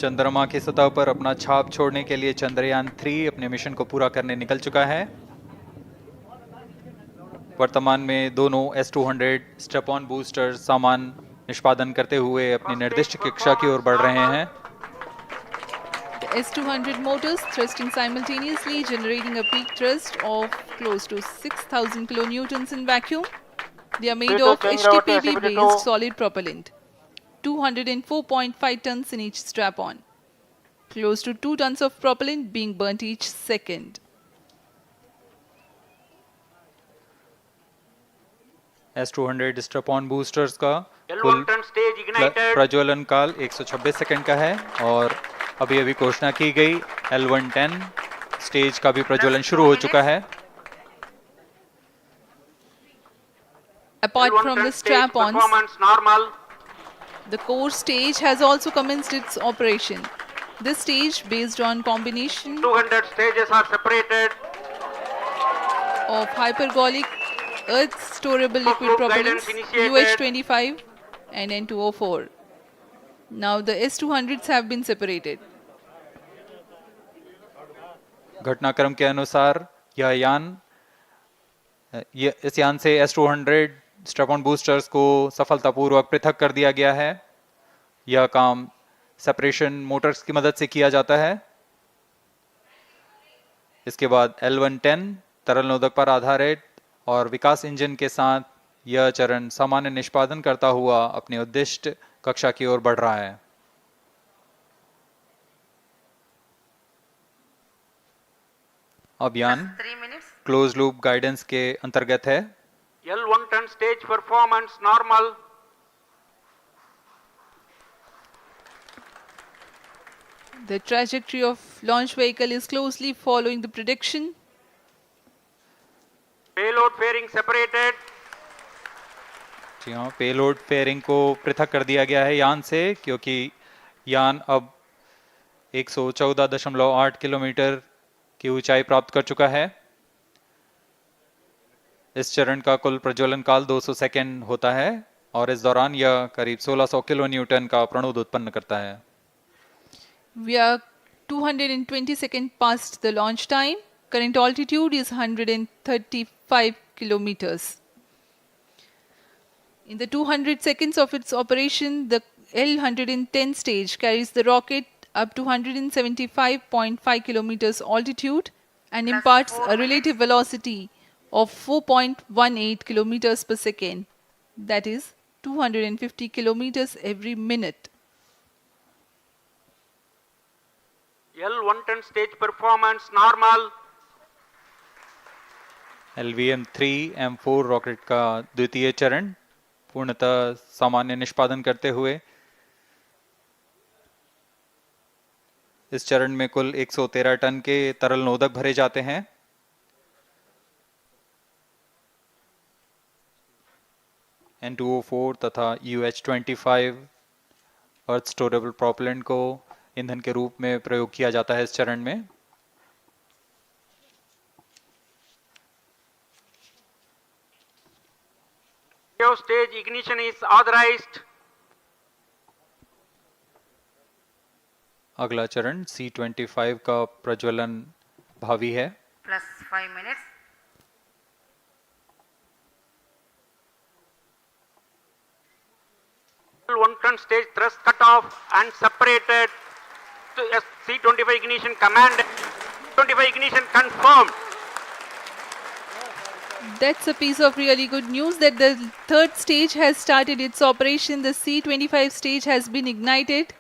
चंद्रमा की सतह पर अपना छाप छोड़ने के लिए चंद्रयान 3 अपने मिशन को पूरा करने निकल चुका है। वर्तमान में दोनों S-200 स्टेप ऑन बूस्टर सामान निष्पादन करते हुए अपनी निर्दिष्ट कक्षा की ओर बढ़ रहे हैं। The S-200 motors thrusting simultaneously, generating a peak thrust of close to 6,000 kilonewtons in vacuum. They are made of HTPB-based solid propellant, 204.5 tons in each strap-on, close to 2 tons of propellant being burnt each second. S-200 strap-on boosters का कुल प्रज्वलन काल 126 second का है और अभी अभी घोषणा की गई L110 स्टेज का भी प्रज्वलन शुरू हो चुका है। Apart from the strap-ons, the core stage has also commenced its operation. This stage, based on combination 200 stages are separated. of hypergolic earth storable liquid propellants UH-25 and N2O4. Now the S-200s have been separated. घटनाक्रम के अनुसार इस यान से S-200 strap-on boosters को सफलतापूर्वक पृथक कर दिया गया है। यह काम सेपरेशन मोटर्स की मदद से किया जाता है। इसके बाद L110 तरल नोदक पर आधारित और विकास इंजन के साथ यह चरण सामान्य निष्पादन करता हुआ अपनी उद्दिष्ट कक्षा की ओर बढ़ रहा है। अब यान क्लोज लूप गाइडेंस के अंतर्गत है। L110 stage performance normal. The trajectory of launch vehicle is closely following the prediction. Payload fairing separated. जी हाँ, पेलोड फेयरिंग को पृथक कर दिया गया है यान से, क्योंकि यान अब 114.8 किलोमीटर की ऊंचाई प्राप्त कर चुका है। इस चरण का कुल प्रज्वलन काल 200 सेकेंड होता है और इस दौरान यह करीब 1600 किलो न्यूटन का प्रणोद उत्पन्न करता है। We are 220 seconds past the launch time. Current altitude is 135 kilometers. In the 200 seconds of its operation, the L110 stage carries the rocket up to 175.5 kilometers altitude and imparts a relative velocity of 4.18 kilometers per second, that is 250 kilometers every minute. L110 stage performance normal. LVM3-M4 rocket का द्वितीय चरण पूर्णतः सामान्य निष्पादन करते हुए इस चरण में कुल 113 टन के तरल नोदक भरे जाते हैं। N2O4 तथा UH-25 अर्थ स्टोरेबल प्रोपेलेंट को ईंधन के रूप में प्रयोग किया जाता है इस चरण में। Stage ignition is authorized. अगला चरण C25 का प्रज्वलन भावी है। plus 5 minutes. One ton stage thrust cut off and separated to C25 ignition command. 25 ignition confirmed. That's a piece of really good news that the third stage has started its operation. The C25 stage has been ignited.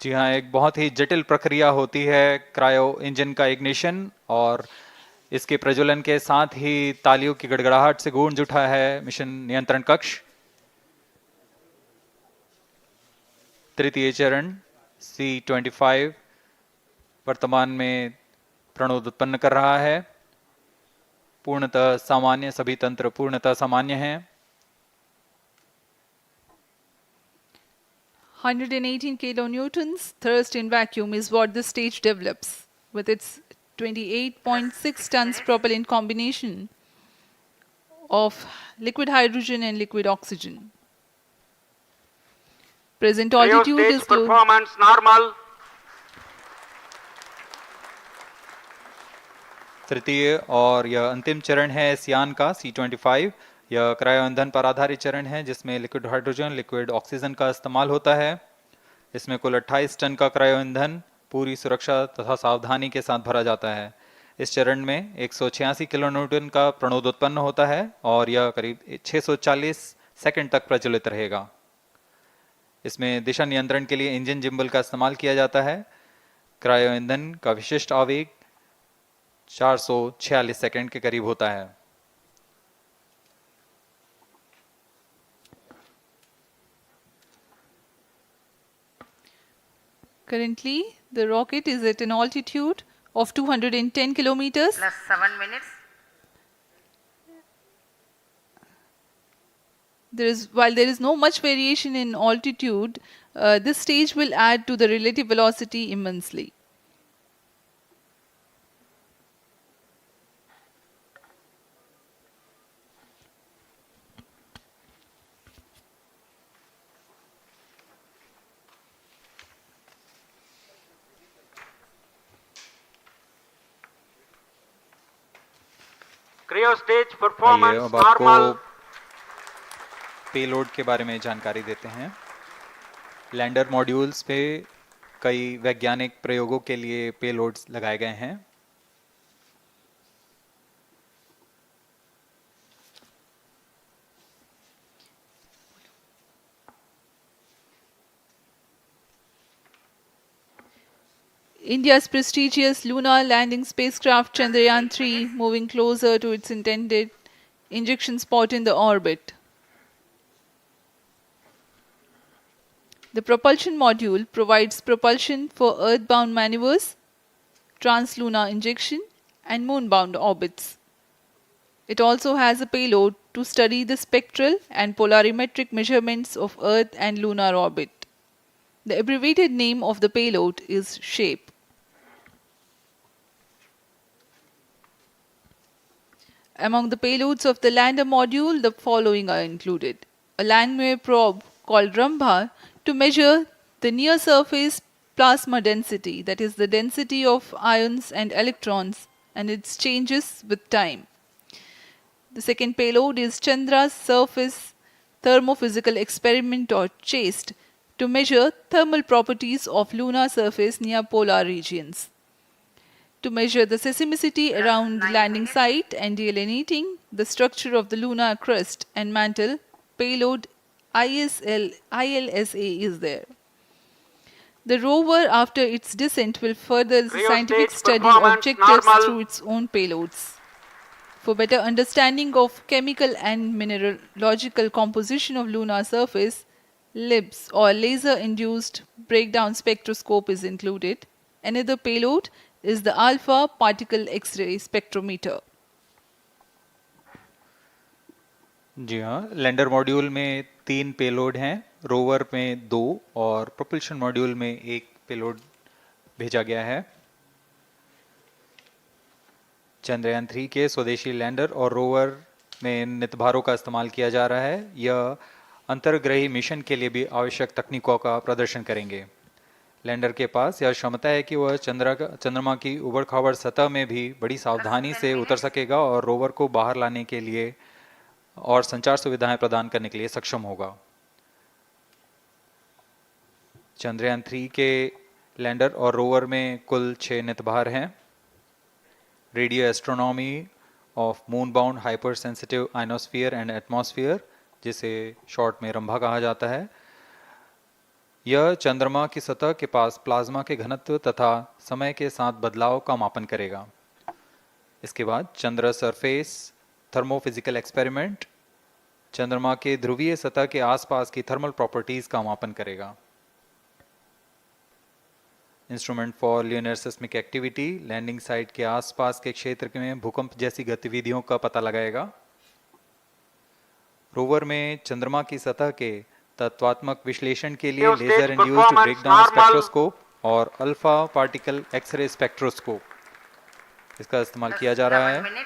जी हाँ, एक बहुत ही जटिल प्रक्रिया होती है cryo engine का ignition, और इसके प्रज्वलन के साथ ही तालियों की गड़गड़ाहट से गूंज उठा है मिशन नियंत्रण कक्ष। तृतीय चरण C25 वर्तमान में प्रणोद उत्पन्न कर रहा है। पूर्णतः सामान्य, सभी तंत्र पूर्णतः सामान्य हैं। 118 kilonewtons thrust in vacuum is what the stage develops with its 28.6 tons propellant combination of liquid hydrogen and liquid oxygen. Present altitude Stage is close. performance normal. तृतीय और यह अंतिम चरण है इस यान का C25। यह क्रायो ईंधन पर आधारित चरण है जिसमें लिक्विड हाइड्रोजन, लिक्विड ऑक्सीजन का इस्तेमाल होता है। इसमें कुल 28 टन का क्रायो ईंधन पूरी सुरक्षा तथा सावधानी के साथ भरा जाता है। इस चरण में 186 किलोन्यूटन का प्रणोद उत्पन्न होता है और यह करीब 640 सेकंड तक प्रज्वलित रहेगा। इसमें दिशा नियंत्रण के लिए इंजन जिम्बल का इस्तेमाल किया जाता है। क्रायो ईंधन का विशिष्ट आवेग 446 सेकंड के करीब होता है। Currently, the rocket is at an altitude of 210 kilometers. Plus 7 minutes. While there is no much variation in altitude, this stage will add to the relative velocity immensely. Cryo stage आइए performance अब आपको normal. Payload के बारे में जानकारी देते हैं। Lander modules पे कई वैज्ञानिक प्रयोगों के लिए पेलोड्स लगाए गए हैं। India's prestigious lunar landing spacecraft Chandrayaan-3 moving closer to its intended injection spot in the orbit. The propulsion module provides propulsion for earthbound maneuvers, translunar injection, and moonbound orbits. It also has a payload to study the spectral and polarimetric measurements of Earth and lunar orbit. The abbreviated name of the payload is SHAPE. Among the payloads of the lander module, the following are included. A Langmuir probe called Rambha to measure the near-surface plasma density, that is the density of ions and electrons, and its changes with time. The second payload is Chandra's Surface Thermophysical Experiment, or CHAST, to measure thermal properties of lunar surface near polar regions. To measure the seismicity around the landing site and delineating the structure of the lunar crust and mantle, payload ILSA is there. The rover, after its descent, will further the scientific study objectives through its own payloads. For better understanding of chemical and mineralogical composition of lunar surface, LIBS, or laser-induced breakdown spectroscope, is included. Another payload is the alpha particle X-ray spectrometer. जी हाँ, lander module में 3 payload हैं, rover में 2 और propulsion module में 1 payload भेजा गया है। चंद्रयान 3 के स्वदेशी लैंडर और रोवर में नितभारों का इस्तेमाल किया जा रहा है। यह अंतर्ग्रही मिशन के लिए भी आवश्यक तकनीकों का प्रदर्शन करेंगे। लैंडर के पास यह क्षमता है कि वह चंद्रमा की उबड़-खाबड़ सतह में भी बड़ी सावधानी से उतर सकेगा और रोवर को बाहर लाने के लिए और संचार सुविधाएं प्रदान करने के लिए सक्षम होगा। चंद्रयान 3 के लैंडर और रोवर में कुल 6 नितभार हैं। Radio astronomy of moon bound hyper sensitive ionosphere and atmosphere, जिसे शॉर्ट में रंभा कहा जाता है, यह चंद्रमा की सतह के पास प्लाज्मा के घनत्व तथा समय के साथ बदलाव का मापन करेगा। इसके बाद चंद्र सरफेस थर्मोफिजिकल एक्सपेरिमेंट चंद्रमा के ध्रुवीय सतह के आसपास की थर्मल प्रॉपर्टीज का मापन करेगा। Instrument for lunar seismic activity landing site के आसपास के क्षेत्र में भूकंप जैसी गतिविधियों का पता लगाएगा। रोवर में चंद्रमा की सतह के तत्वात्मक विश्लेषण के लिए लेजर इंड्यूस्ड ब्रेकडाउन स्पेक्ट्रोस्कोप और अल्फा पार्टिकल एक्सरे स्पेक्ट्रोस्कोप इसका इस्तेमाल किया जा रहा है।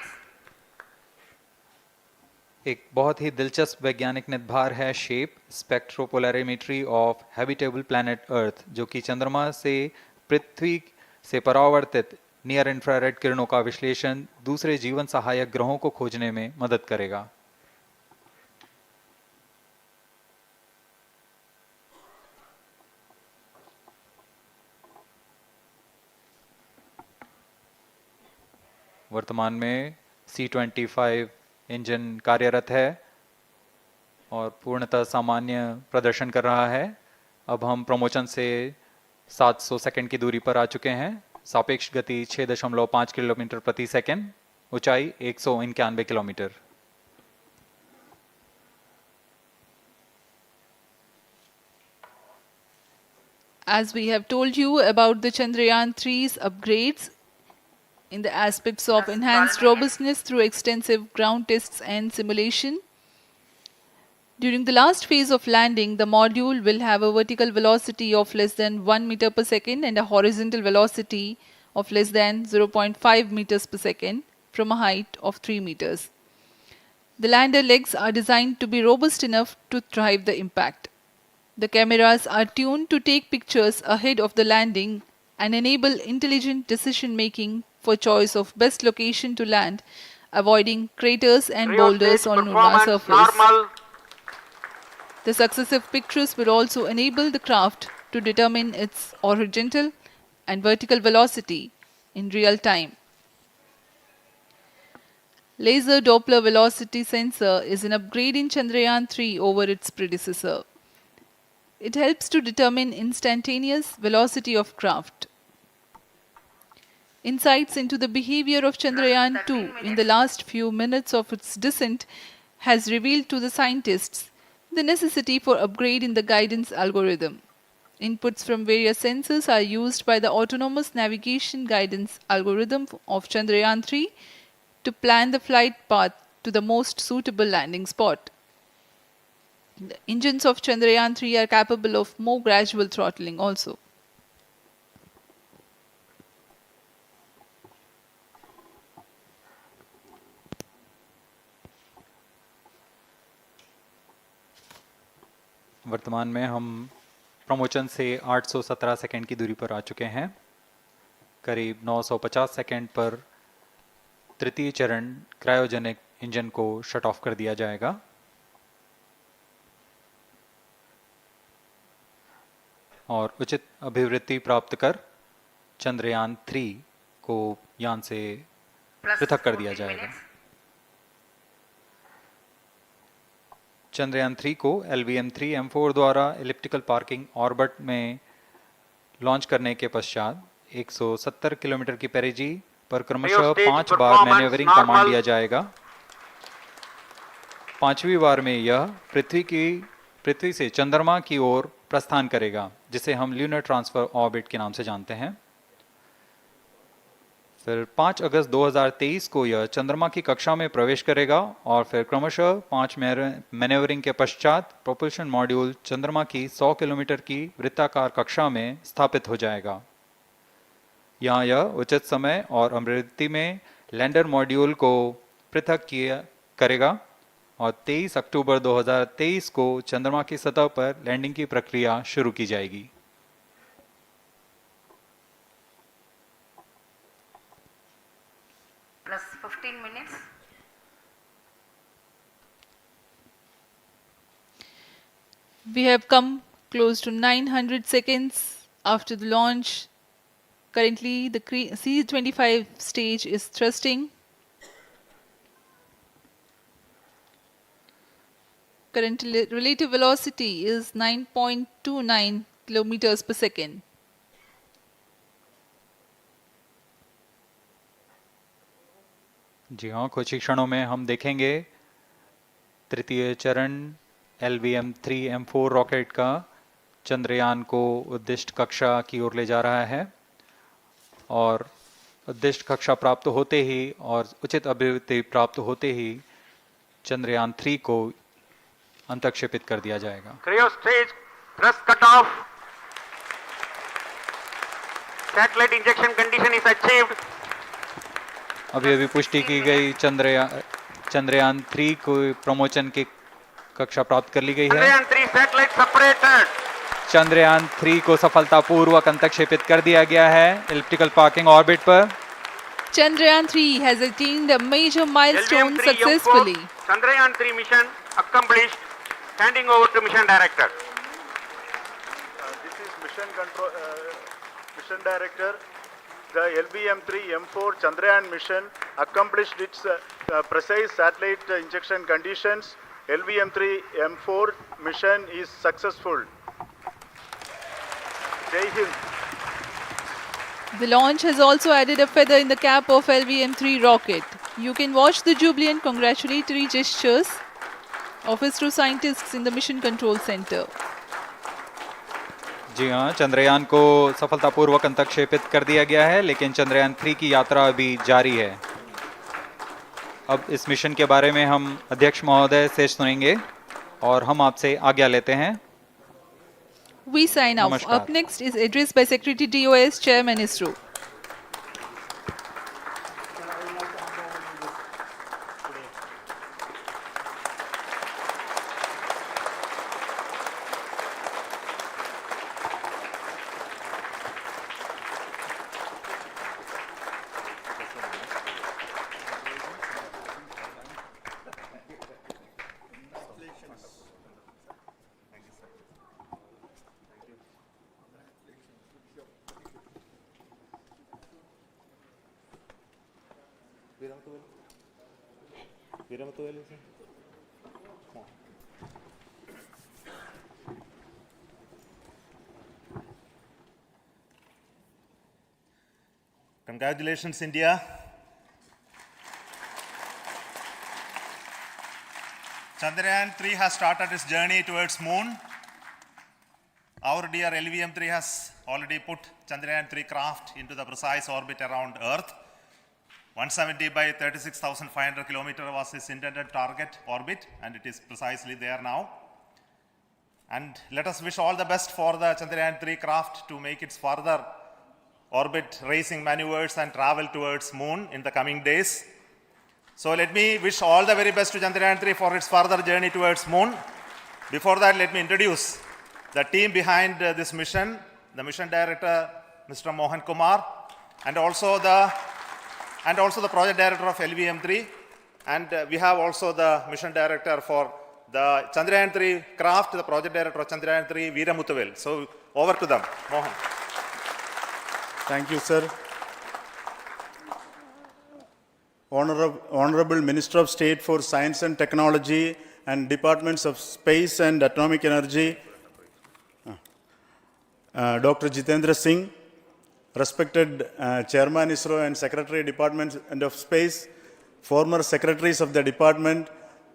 एक बहुत ही दिलचस्प वैज्ञानिक निर्धार है shape स्पेक्ट्रोपोलैरिमेट्री of habitable planet earth, जो कि चंद्रमा से पृथ्वी से परावर्तित नियर इंफ्रारेड किरणों का विश्लेषण दूसरे जीवन सहायक ग्रहों को खोजने में मदद करेगा। वर्तमान में C-25 इंजन कार्यरत है और पूर्णतः सामान्य प्रदर्शन कर रहा है। अब हम प्रमोशन से 700 सेकंड की दूरी पर आ चुके हैं। सापेक्ष गति 6.5 किलोमीटर प्रति सेकंड, ऊंचाई 191 kilometre. As we have told you about the Chandrayaan-3's upgrades in the aspects of enhanced robustness through extensive ground tests and simulation. During the last phase of landing, the module will have a vertical velocity of less than 1 meter per second and a horizontal velocity of less than 0.5 meters per second from a height of 3 meters. The lander legs are designed to be robust enough to drive the impact. The cameras are tuned to take pictures ahead of the landing and enable intelligent decision making for choice of best location to land, avoiding craters and boulders on lunar surface. The successive pictures will also enable the craft to determine its horizontal and vertical velocity in real time. Laser Doppler velocity sensor is an upgrade in Chandrayaan-3 over its predecessor. It helps to determine instantaneous velocity of craft. Insights into the behavior of Chandrayaan-2 in the last few minutes of its descent has revealed to the scientists the necessity for upgrade in the guidance algorithm. Inputs from various sensors are used by the autonomous navigation guidance algorithm of Chandrayaan-3 to plan the flight path to the most suitable landing spot. The engines of Chandrayaan-3 are capable of more gradual throttling also. वर्तमान में हम promotion से 817 second की दूरी पर आ चुके हैं। करीब 950 सेकंड पर तृतीय चरण क्रायोजेनिक इंजन को शट ऑफ कर दिया जाएगा। और उचित अभिवृद्धि प्राप्त कर चंद्रयान 3 को यान से पृथक कर दिया जाएगा। चंद्रयान 3 को LVM3-M4 द्वारा एलिप्टिकल पार्किंग ऑर्बिट में लॉन्च करने के पश्चात 170 किलोमीटर की पेरिजी पर क्रमशः 5 बार मैन्यूवरिंग कमांड दिया जाएगा। 5वीं बार में यह पृथ्वी से चंद्रमा की ओर प्रस्थान करेगा, जिसे हम ल्यूनर ट्रांसफर ऑर्बिट के नाम से जानते हैं। फिर 5 अगस्त 2023 को यह चंद्रमा की कक्षा में प्रवेश करेगा और फिर क्रमशः 5 मैन्यूवरिंग के पश्चात प्रोपल्शन मॉड्यूल चंद्रमा की 100 किलोमीटर की वृत्ताकार कक्षा में स्थापित हो जाएगा। यहाँ यह उचित समय और अभिवृद्धि में लैंडर मॉड्यूल को पृथक करेगा और 23 अक्टूबर 2023 को चंद्रमा की सतह पर लैंडिंग की प्रक्रिया शुरू की जाएगी। Plus 15 minutes. We have come close to 900 seconds after the launch. Currently, the C-25 stage is thrusting. Current relative velocity is 9.29 kilometers per second. जी हाँ, कुछ ही क्षणों में हम देखेंगे तृतीय चरण LVM3-M4 रॉकेट का चंद्रयान को उद्दिष्ट कक्षा की ओर ले जा रहा है और उद्दिष्ट कक्षा प्राप्त होते ही और उचित अभिवृद्धि प्राप्त होते ही चंद्रयान 3 को अंतक्षेपित कर दिया जाएगा। Cryo stage thrust cutoff. Satellite injection condition is achieved. अभी पुष्टि की गई चंद्रयान 3 को प्रमोशन की कक्षा प्राप्त कर ली गई है। Chandrayan 3 satellite separated. चंद्रयान 3 को सफलतापूर्वक अंतक्षेपित कर दिया गया है एलिप्टिकल पार्किंग ऑर्बिट पर। Chandrayan 3 has attained a major milestone successfully. Chandrayan 3 mission accomplished. Handing over to mission director. This is mission director. The LVM3-M4 Chandrayan mission accomplished its precise satellite injection conditions. LVM3-M4 mission is successful. Jai Hind. The launch has also added a feather in the cap of LVM3 rocket. You can watch the jubilant congratulatory gestures of ISRO scientists in the Mission Control Center. जी हाँ, चंद्रयान को सफलतापूर्वक अंतक्षेपित कर दिया गया है, लेकिन चंद्रयान 3 की यात्रा अभी जारी है। अब इस मिशन के बारे में हम अध्यक्ष महोदय से सुनेंगे और हम आपसे आज्ञा लेते हैं। We sign off. Up next is address by Secretary DOS, Chairman ISRO. Congratulations, India. Chandrayan-3 has started its journey towards moon. Our dear LVM-3 has already put Chandrayan-3 craft into the precise orbit around Earth. 170 by 36,500 kilometers was its intended target orbit, and it is precisely there now. And let us wish all the best for the Chandrayan-3 craft to make its further orbit racing maneuvers and travel towards moon in the coming days. So let me wish all the very best to Chandrayan-3 for its further journey towards moon. Before that, let me introduce the team behind this mission, the mission director, Mr. Mohan Kumar, and also the project director of LVM3. And we have also the mission director for the Chandrayan-3 craft, the project director of Chandrayan-3, Veera Muthuvel. So over to them, Mohan. Thank you, sir. Honorable Minister of State for Science and Technology and Departments of Space and Atomic Energy, Dr. Jitendra Singh, respected Chairman ISRO and Secretary Department of Space, former secretaries of the department,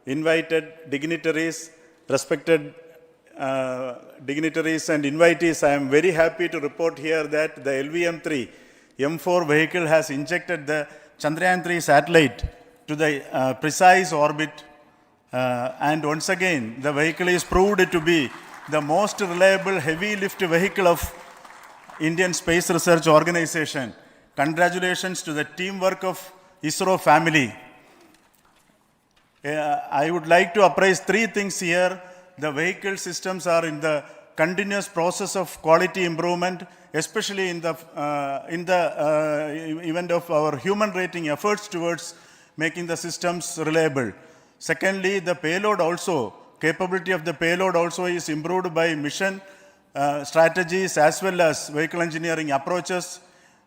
invited dignitaries, respected dignitaries and invitees, I am very happy to report here that the LVM3-M4 vehicle has injected the Chandrayan-3 satellite to the precise orbit, and once again the vehicle is proved to be the most reliable heavy lift vehicle of Indian Space Research Organization. Congratulations to the teamwork of ISRO family. I would like to appraise three things here. The vehicle systems are in the continuous process of quality improvement, especially in the event of our human rating efforts towards making the systems reliable. Secondly, the payload also, capability of the payload also is improved by mission strategies as well as vehicle engineering approaches.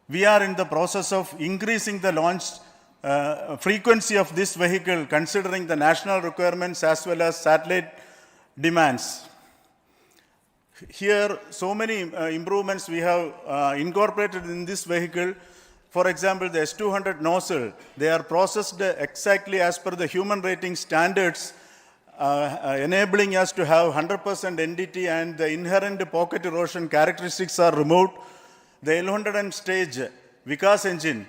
We are in the process of increasing the launch frequency of this vehicle considering the national requirements as well as satellite demands. Here, so many improvements we have incorporated in this vehicle. For example, the S200 nozzle, they are processed exactly as per the human rating standards, enabling us to have 100% NDT, and the inherent pocket erosion characteristics are removed. The L100 stage Vikas engine,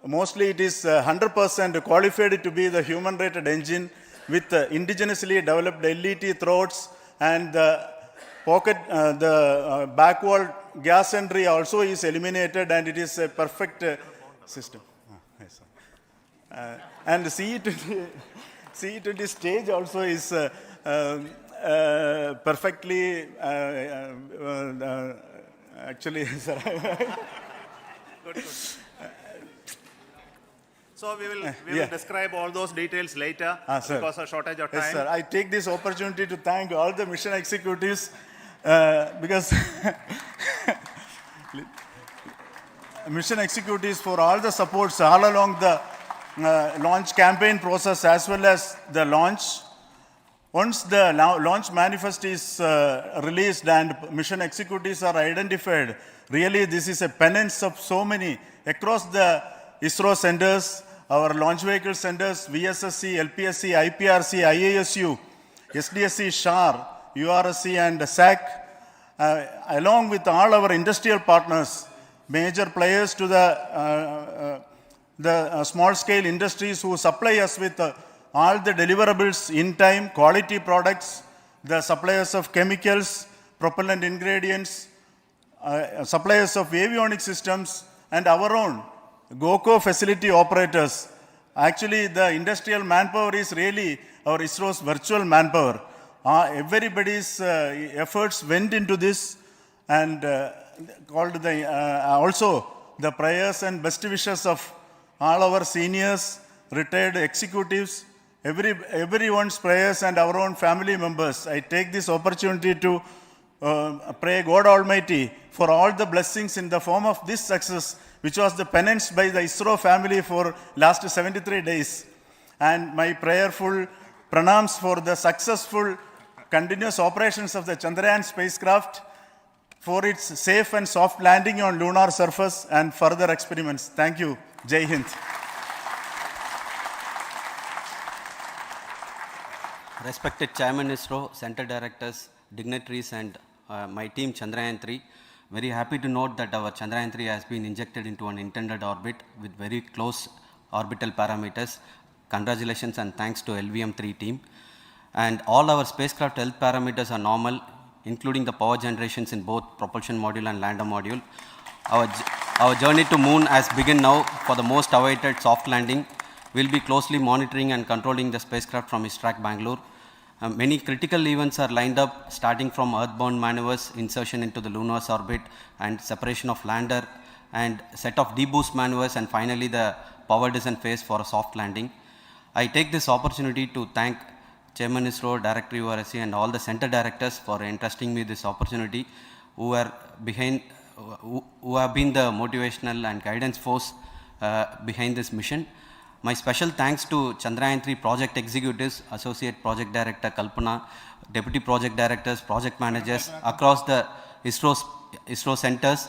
mostly it is 100% qualified to be the human rated engine with indigenously developed LET throats, and the pocket, back wall gas entry also is eliminated, and it is a perfect system. And the CE20 stage also is perfectly, actually, sir. Good. So we will describe all those details later because of shortage of time. Yes, sir. I take this opportunity to thank all the mission executives because mission executives for all the supports all along the launch campaign process as well as the launch. Once the launch manifest is released and mission executives are identified, really this is a penance of so many across the ISRO centers, our launch vehicle centers, VSSC, LPSC, IPRC, IASU, SDSC, SHAR, URSC and SAC, along with all our industrial partners, major players to the small-scale industries who supply us with all the deliverables in time, quality products, the suppliers of chemicals, propellant ingredients, suppliers of avionic systems, and our own GOCO facility operators. Actually, the industrial manpower is really our ISRO's virtual manpower. Everybody's efforts went into this, and called the also the prayers and best wishes of all our seniors, retired executives, everyone's prayers and our own family members. I take this opportunity to pray God Almighty for all the blessings in the form of this success, which was the penance by the ISRO family for last 73 days. And my prayerful pranams for the successful continuous operations of the Chandrayaan spacecraft, for its safe and soft landing on lunar surface and further experiments. Thank you. Jai Hind. Respected Chairman ISRO, Center Directors, dignitaries and my team Chandrayaan-3, very happy to note that our Chandrayaan-3 has been injected into an intended orbit with very close orbital parameters. Congratulations and thanks to LVM3 team. And all our spacecraft health parameters are normal, including the power generations in both propulsion module and lander module. Our journey to moon has begun now for the most awaited soft landing. We'll be closely monitoring and controlling the spacecraft from ISTRAC Bangalore. Many critical events are lined up, starting from earthbound maneuvers, insertion into the lunar orbit, and separation of lander, and set of deboost maneuvers, and finally the power descent phase for a soft landing. I take this opportunity to thank Chairman ISRO, Director URSC, and all the center directors for entrusting me this opportunity, who have been the motivational and guidance force behind this mission. My special thanks to Chandrayaan-3 project executives, Associate Project Director Kalpana, Deputy Project Directors, Project Managers across the ISRO centers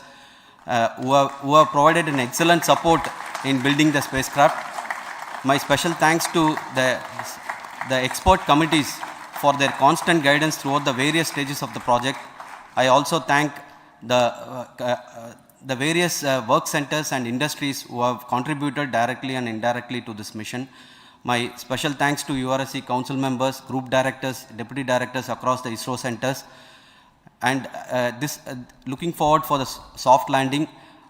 who have provided an excellent support in building the spacecraft. My special thanks to the expert committees for their constant guidance throughout the various stages of the project. I also thank the various work centers and industries who have contributed directly and indirectly to this mission. My special thanks to URSC council members, group directors, deputy directors across the ISRO centers, and looking forward for the soft landing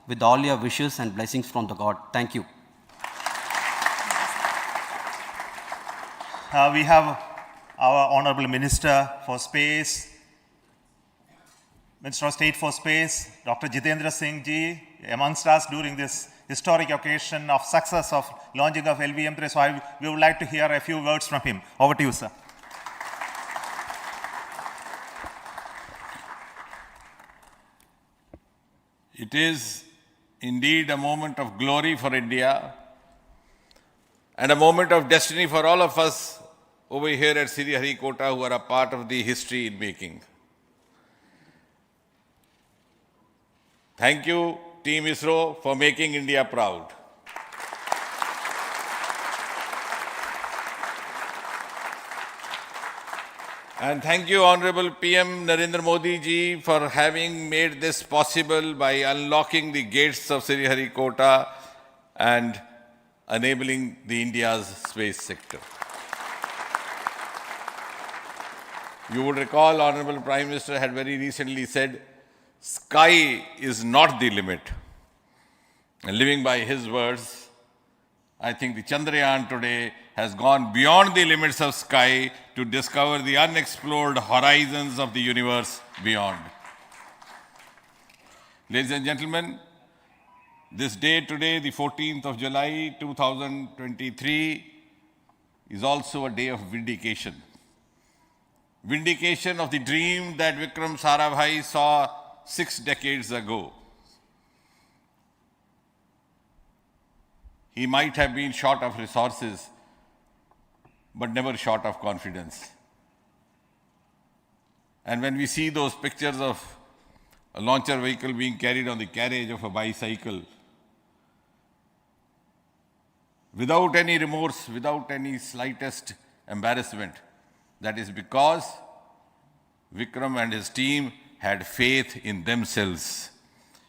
with all your wishes and blessings from the God. Thank you. We have our Honorable Minister for Space, Minister of State for Space, Dr. Jitendra Singh ji, amongst us during this historic occasion of success of launching of LVM3. So we would like to hear a few words from him. Over to you, sir. It is indeed a moment of glory for India and a moment of destiny for all of us over here at Sriharikota who are a part of the history in making. Thank you, Team ISRO, for making India proud. And thank you, Honorable PM Narendra Modi ji, for having made this possible by unlocking the gates of Sriharikota and enabling the India's space sector. You would recall, Honorable Prime Minister had very recently said, sky is not the limit. And living by his words, I think the Chandrayaan today has gone beyond the limits of sky to discover the unexplored horizons of the universe beyond. Ladies and gentlemen, this day today, the 14th of July 2023, is also a day of vindication. Vindication of the dream that Vikram Sarabhai saw 6 decades ago. He might have been short of resources, but never short of confidence. And when we see those pictures of a launcher vehicle being carried on the carriage of a bicycle, without any remorse, without any slightest embarrassment, that is because Vikram and his team had faith in themselves,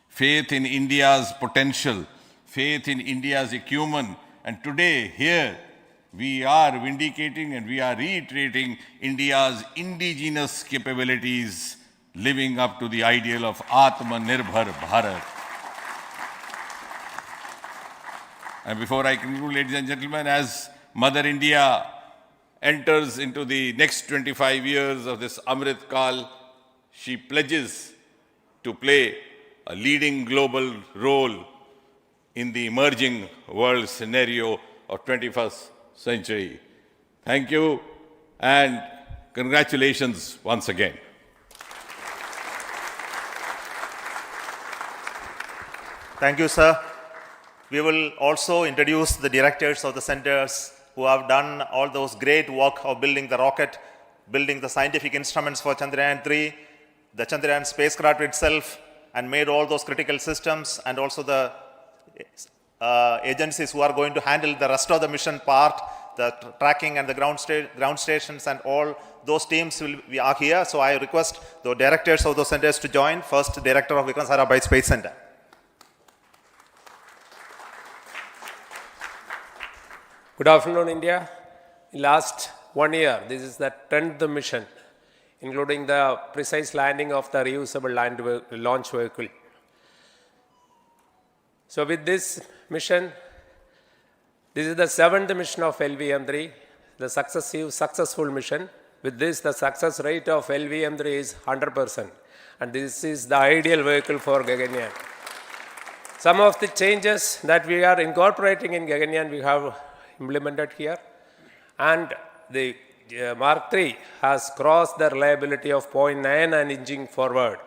faith in India's potential, faith in India's acumen. And today, here, we are vindicating and we are reiterating India's indigenous capabilities, living up to the ideal of Atmanirbhar Bharat. And before I conclude, ladies and gentlemen, as Mother India enters into the next 25 years of this Amrit Kal, she pledges to play a leading global role in the emerging world scenario of 21st century. Thank you and congratulations once again. Thank you, sir. We will also introduce the directors of the centers who have done all those great work of building the rocket, building the scientific instruments for Chandrayaan-3, the Chandrayaan spacecraft itself, and made all those critical systems, and also the agencies who are going to handle the rest of the mission part, the tracking and the ground stations, and all those teams are here. So I request the directors of those centers to join. First, Director of Vikram Sarabhai Space Center. Good afternoon, India. In last 1 year, this is the 10th mission, including the precise landing of the reusable launch vehicle. So with this mission, this is the 7th mission of LVM3, the successful mission. With this, the success rate of LVM3 is 100%. And this is the ideal vehicle for Gaganyaan. Some of the changes that we are incorporating in Gaganyaan, we have implemented here. And the Mark III has crossed the reliability of 0.9 and inching forward.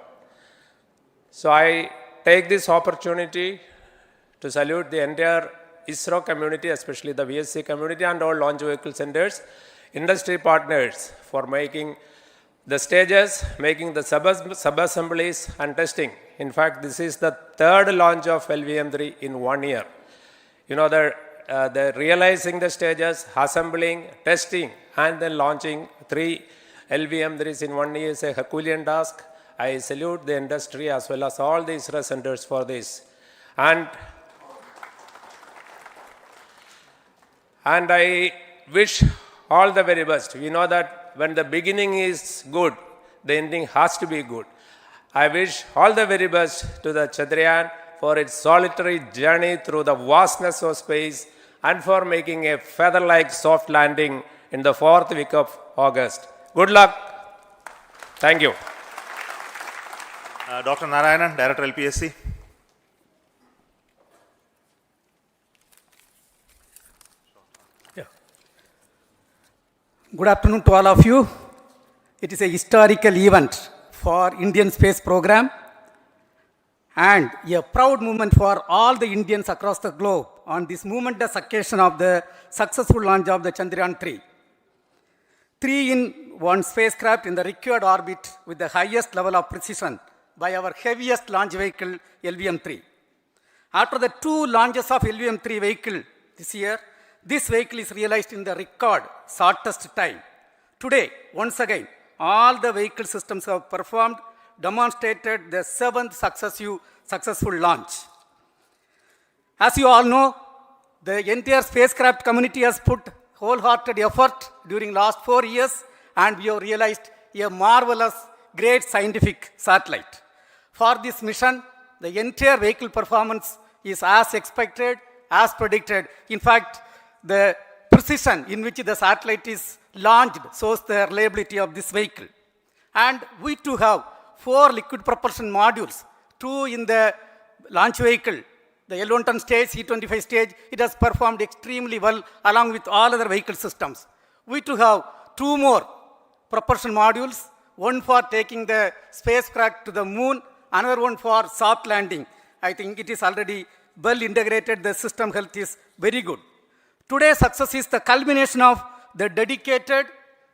So I take this opportunity to salute the entire ISRO community, especially the VSC community and all launch vehicle centers, industry partners for making the stages, making the sub-assemblies and testing. In fact, this is the 3rd launch of LVM3 in 1 year. You know, the realizing the stages, assembling, testing, and then launching 3 LVM3s in 1 year is a Herculean task. I salute the industry as well as all the ISRO centers for this. And I wish all the very best. We know that when the beginning is good, the ending has to be good. I wish all the very best to the Chandrayaan for its solitary journey through the vastness of space and for making a feather-like soft landing in the 4th week of August. Good luck. Thank you. Dr. Narayanan, Director LPSC. Good afternoon to all of you. It is a historical event for Indian space program and a proud moment for all the Indians across the globe on this momentous occasion of the successful launch of the Chandrayaan-3. 3-in-1 spacecraft in the required orbit with the highest level of precision by our heaviest launch vehicle LVM3. After the 2 launches of LVM3 vehicle this year, this vehicle is realized in the record shortest time. Today, once again, all the vehicle systems have performed, demonstrated the 7th successful launch. As you all know, the entire spacecraft community has put wholehearted effort during last 4 years, and we have realized a marvelous, great scientific satellite. For this mission, the entire vehicle performance is as expected, as predicted. In fact, the precision in which the satellite is launched shows the reliability of this vehicle. And we too have 4 liquid propulsion modules, 2 in the launch vehicle. The L110 stage, C25 stage, it has performed extremely well along with all other vehicle systems. We too have 2 more propulsion modules, one for taking the spacecraft to the moon, another one for soft landing. I think it is already well integrated, the system health is very good. Today's success is the culmination of the dedicated,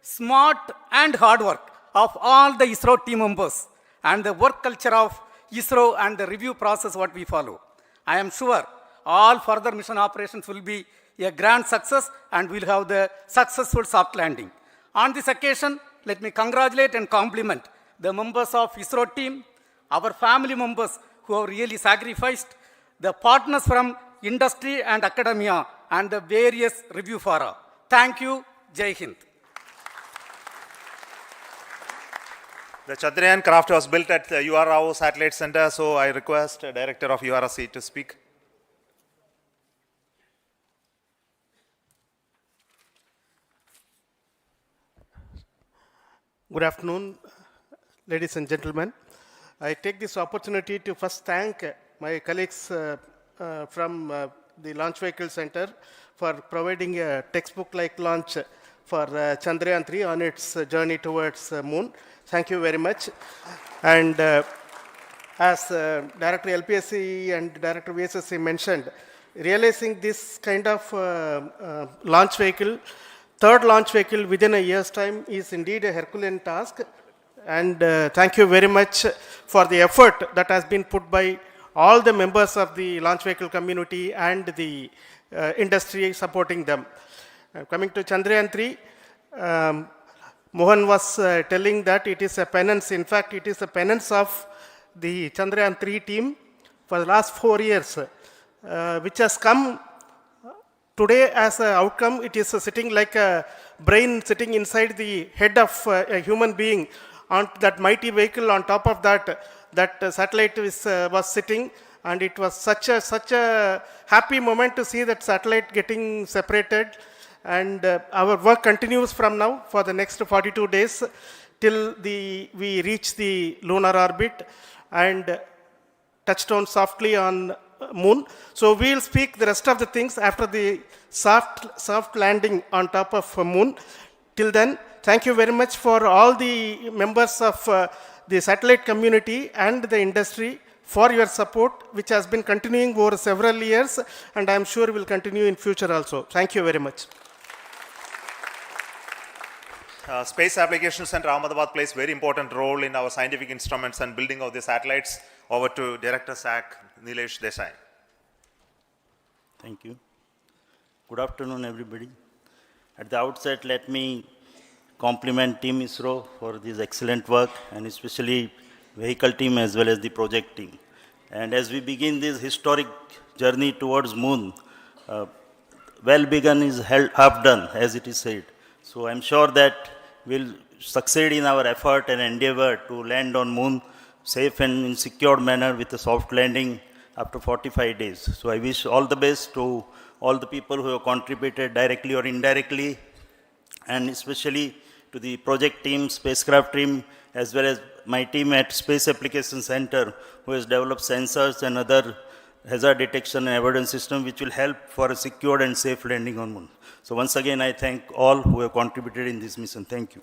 smart and hard work of all the ISRO team members and the work culture of ISRO and the review process what we follow. I am sure all further mission operations will be a grand success and we'll have the successful soft landing. On this occasion, let me congratulate and compliment the members of ISRO team, our family members who have really sacrificed, the partners from industry and academia, and the various review fora. Thank you. Jai Hind. The Chandrayaan craft was built at the UR Rao Satellite Center, so I request the Director of URSC to speak. Good afternoon, ladies and gentlemen. I take this opportunity to first thank my colleagues from the Launch Vehicle Center for providing a textbook-like launch for Chandrayaan-3 on its journey towards moon. Thank you very much. And as Director LPSC and Director VSSC mentioned, realizing this kind of launch vehicle, third launch vehicle within a year's time is indeed a Herculean task. And thank you very much for the effort that has been put by all the members of the launch vehicle community and the industry supporting them. Coming to Chandrayaan-3, Mohan was telling that it is a penance. In fact, it is a penance of the Chandrayaan-3 team for the last 4 years, which has come today as an outcome. It is sitting like a brain sitting inside the head of a human being on that mighty vehicle. On top of that, that satellite was sitting, and it was such a happy moment to see that satellite getting separated. And our work continues from now for the next 42 days till we reach the lunar orbit and touchdown softly on moon. So we'll speak the rest of the things after the soft landing on top of moon. Till then, thank you very much for all the members of the satellite community and the industry for your support, which has been continuing over several years, and I'm sure will continue in future also. Thank you very much. Space Applications Center Ahmedabad plays very important role in our scientific instruments and building of the satellites. Over to Director SAC, Nilesh Desai. Thank you. Good afternoon, everybody. At the outset, let me compliment Team ISRO for this excellent work, and especially vehicle team as well as the project team. And as we begin this historic journey towards moon, well begun is half done, as it is said. So I'm sure that we'll succeed in our effort and endeavor to land on moon safe and in secure manner with a soft landing after 45 days. So I wish all the best to all the people who have contributed directly or indirectly and especially to the project team, spacecraft team, as well as my team at Space Application Center, who has developed sensors and other hazard detection and avoidance system which will help for a secured and safe landing on Moon. So once again, I thank all who have contributed in this mission. Thank you.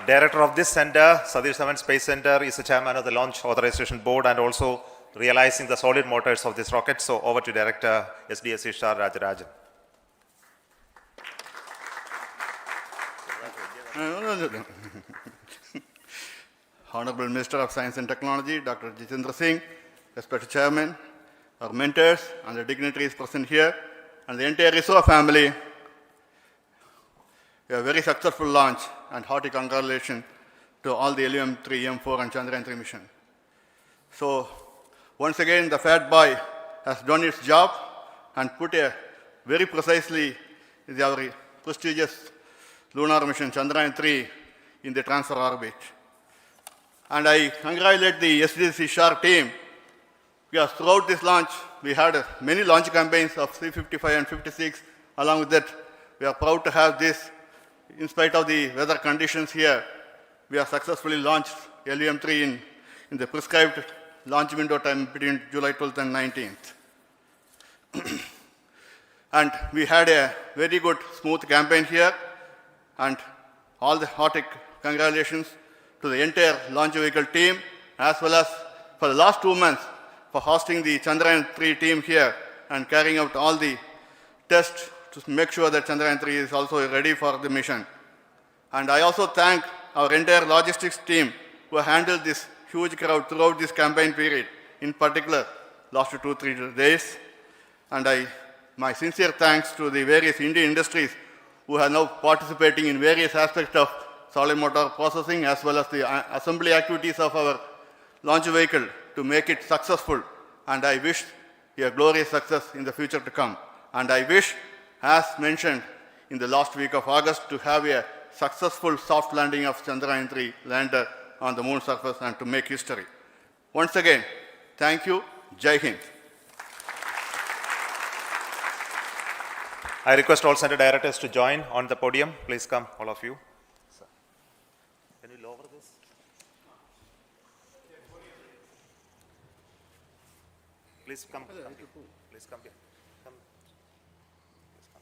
Director of this center, Satish Dhawan Space Center, is the chairman of the Launch Authorization Board and also realizing the solid motors of this rocket. So over to Director SDSC Shah Rajarajan. Honorable Minister of Science and Technology, Dr. Jitendra Singh, respected Chairman, our mentors and the dignitaries present here, and the entire ISRO family, a very successful launch and hearty congratulations to all the LVM3-M4 and Chandrayan-3 mission. So, once again, the Fat Boy has done its job and put a very precisely our prestigious lunar mission Chandrayan-3 in the transfer orbit. And I congratulate the SDSC SHAR team, because throughout this launch, we had many launch campaigns of C-55 and 56. Along with that, we are proud to have this. In spite of the weather conditions here, we have successfully launched LVM3 in the prescribed launch window time between July 12th and 19th. And we had a very good, smooth campaign here, and all the hearty congratulations to the entire launch vehicle team, as well as for the last 2 months for hosting the Chandrayan-3 team here and carrying out all the tests to make sure that Chandrayan-3 is also ready for the mission. And I also thank our entire logistics team who handled this huge crowd throughout this campaign period, in particular last 2-3 days. And my sincere thanks to the various Indian industries who are now participating in various aspects of solid motor processing as well as the assembly activities of our launch vehicle to make it successful. And I wish a glorious success in the future to come. And I wish, as mentioned in the last week of August, to have a successful soft landing of Chandrayan-3 lander on the moon surface and to make history. Once again, thank you. Jai Hind. I request all center directors to join on the podium. Please come, all of you. Can you lower this? Please come. Please come here. Come. Please come.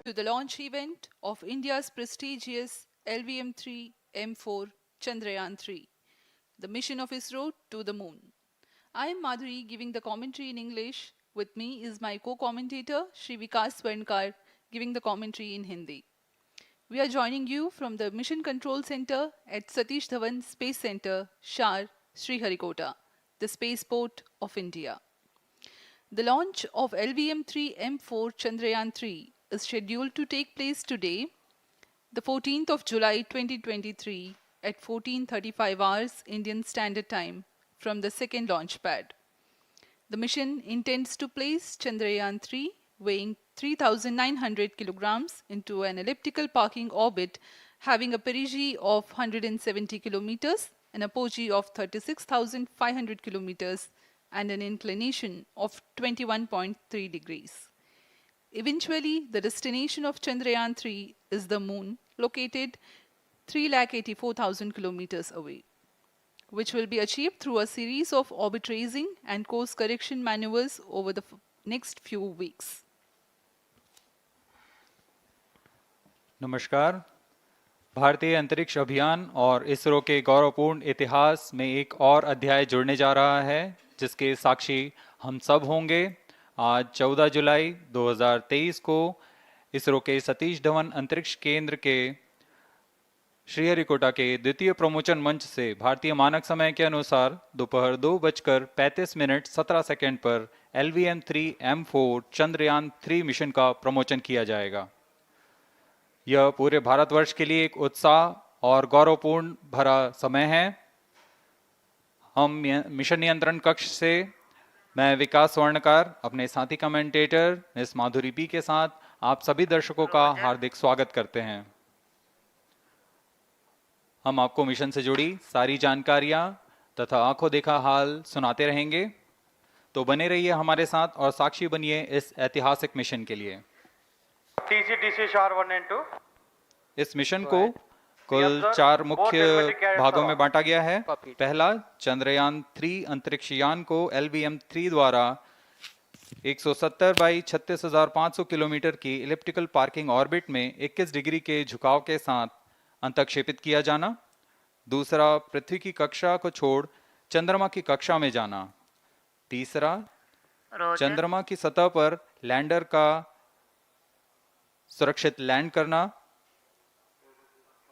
To the launch event of India's prestigious LVM3-M4 Chandrayan-3, the mission of ISRO to the moon. I am Madhuri giving the commentary in English. With me is my co-commentator Shri Vikas Swarnkar giving the commentary in Hindi. We are joining you from the Mission Control Center at Satish Dhawan Space Center, Shar, Sriharikota, the spaceport of India. The launch of LVM3-M4 Chandrayan-3 is scheduled to take place today, the 14th of July 2023 at 14:35 hours Indian Standard Time from the second launch pad. The mission intends to place Chandrayaan-3 weighing 3,900 kilograms into an elliptical parking orbit having a perigee of 170 kilometers, an apogee of 36,500 kilometers and an inclination of 21.3 degrees. Eventually, the destination of Chandrayaan-3 is the Moon, located 3,84,000 kilometers away, which will be achieved through a series of orbit raising and course correction maneuvers over the next few weeks. नमस्कार। भारतीय अंतरिक्ष अभियान और इसरो के गौरवपूर्ण इतिहास में एक और अध्याय जुड़ने जा रहा है, जिसके साक्षी हम सब होंगे। आज 14 जुलाई 2023 को इसरो के सतीश धवन अंतरिक्ष केंद्र के श्रीहरिकोटा के द्वितीय प्रमोचन मंच से भारतीय मानक समय के अनुसार दोपहर 2:35:17 पर LVM3-M4 चंद्रयान-3 मिशन का प्रमोचन किया जाएगा। यह पूरे भारतवर्ष के लिए एक उत्साह और गौरवपूर्ण भरा समय है। हम मिशन नियंत्रण कक्ष से मैं विकास स्वर्णकार, अपने साथी कमेंटेटर मिस माधुरी पी के साथ आप सभी दर्शकों का हार्दिक स्वागत करते हैं। हम आपको मिशन से जुड़ी सारी जानकारियां तथा आंखों देखा हाल सुनाते रहेंगे, तो बने रहिए हमारे साथ और साक्षी बनिए इस ऐतिहासिक मिशन के लिए। TC SHAR 1 and 2. इस मिशन को कुल 4 मुख्य भागों में बांटा गया है। पहला, चंद्रयान-3 अंतरिक्ष यान को LVM-3 द्वारा 170 बाई 36,500 किलोमीटर की इलिप्टिकल पार्किंग ऑर्बिट में 21 डिग्री के झुकाव के साथ अंतक्षेपित किया जाना। दूसरा, पृथ्वी की कक्षा को छोड़ चंद्रमा की कक्षा में जाना। तीसरा, चंद्रमा की सतह पर लैंडर का सुरक्षित लैंड करना।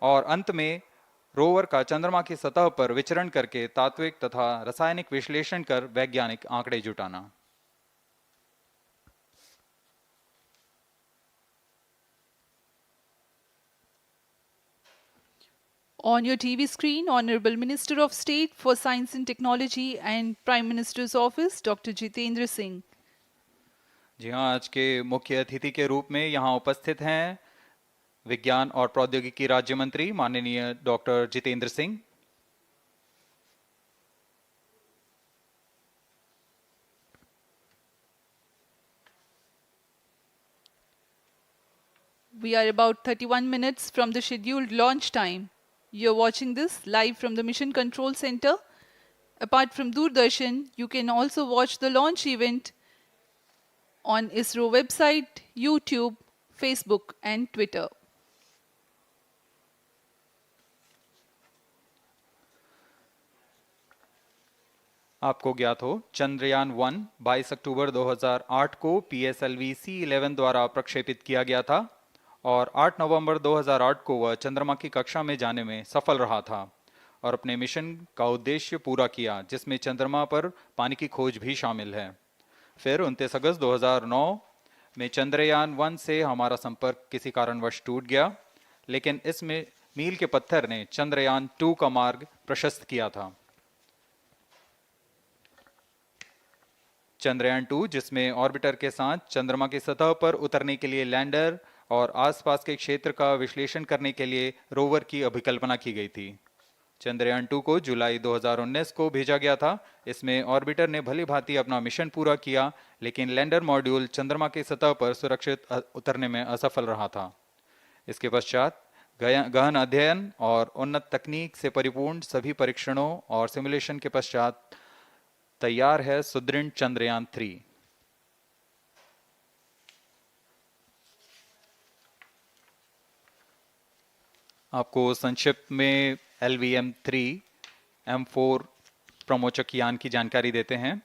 और अंत में रोवर का चंद्रमा की सतह पर विचरण करके तात्विक तथा रासायनिक विश्लेषण कर वैज्ञानिक आंकड़े जुटाना। On your TV screen, Honorable Minister of State for Science and Technology and Prime Minister's Office, Dr. Jitendra Singh. जी हाँ, आज के मुख्य अतिथि के रूप में यहाँ उपस्थित हैं विज्ञान और प्रौद्योगिकी राज्य मंत्री माननीय doctor Jitendra Singh. We are about 31 minutes from the scheduled launch time. You're watching this live from the Mission Control Center. Apart from Doordarshan, you can also watch the launch event on ISRO website, YouTube, Facebook and Twitter. आपको ज्ञात हो, चंद्रयान 1 22 अक्टूबर 2008 को PSLV C11 द्वारा प्रक्षेपित किया गया था और 8 नवंबर 2008 को वह चंद्रमा की कक्षा में जाने में सफल रहा था और अपने मिशन का उद्देश्य पूरा किया, जिसमें चंद्रमा पर पानी की खोज भी शामिल है। फिर 29 अगस्त 2009 में चंद्रयान 1 से हमारा संपर्क किसी कारणवश टूट गया, लेकिन इसमें मील के पत्थर ने चंद्रयान 2 का मार्ग प्रशस्त किया था। चंद्रयान 2, जिसमें ऑर्बिटर के साथ चंद्रमा की सतह पर उतरने के लिए लैंडर और आसपास के क्षेत्र का विश्लेषण करने के लिए रोवर की अभिकल्पना की गई थी। चंद्रयान 2 को जुलाई 2019 को भेजा गया था। इसमें ऑर्बिटर ने भली भांति अपना मिशन पूरा किया, लेकिन लैंडर मॉड्यूल चंद्रमा की सतह पर सुरक्षित उतरने में असफल रहा था। इसके पश्चात गहन अध्ययन और उन्नत तकनीक से परिपूर्ण सभी परीक्षणों और सिमुलेशन के पश्चात तैयार है सुदृढ़ चंद्रयान 3। आपको संक्षिप्त में LVM3-M4 प्रमोचक यान की जानकारी देते हैं।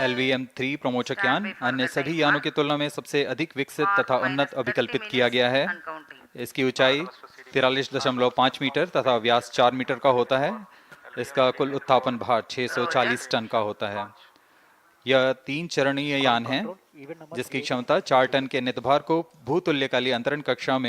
LVM3 प्रमोचक यान अन्य सभी यानों की तुलना में सबसे अधिक विकसित तथा उन्नत अभिकल्पित किया गया है। इसकी ऊंचाई 43.5 मीटर तथा व्यास 4 मीटर का होता है। इसका कुल उत्थापन भार 640 टन का होता है। यह 3 चरणीय यान है जिसकी क्षमता 4 टन के नितभार को भूतुल्यकाली अंतरण कक्षा में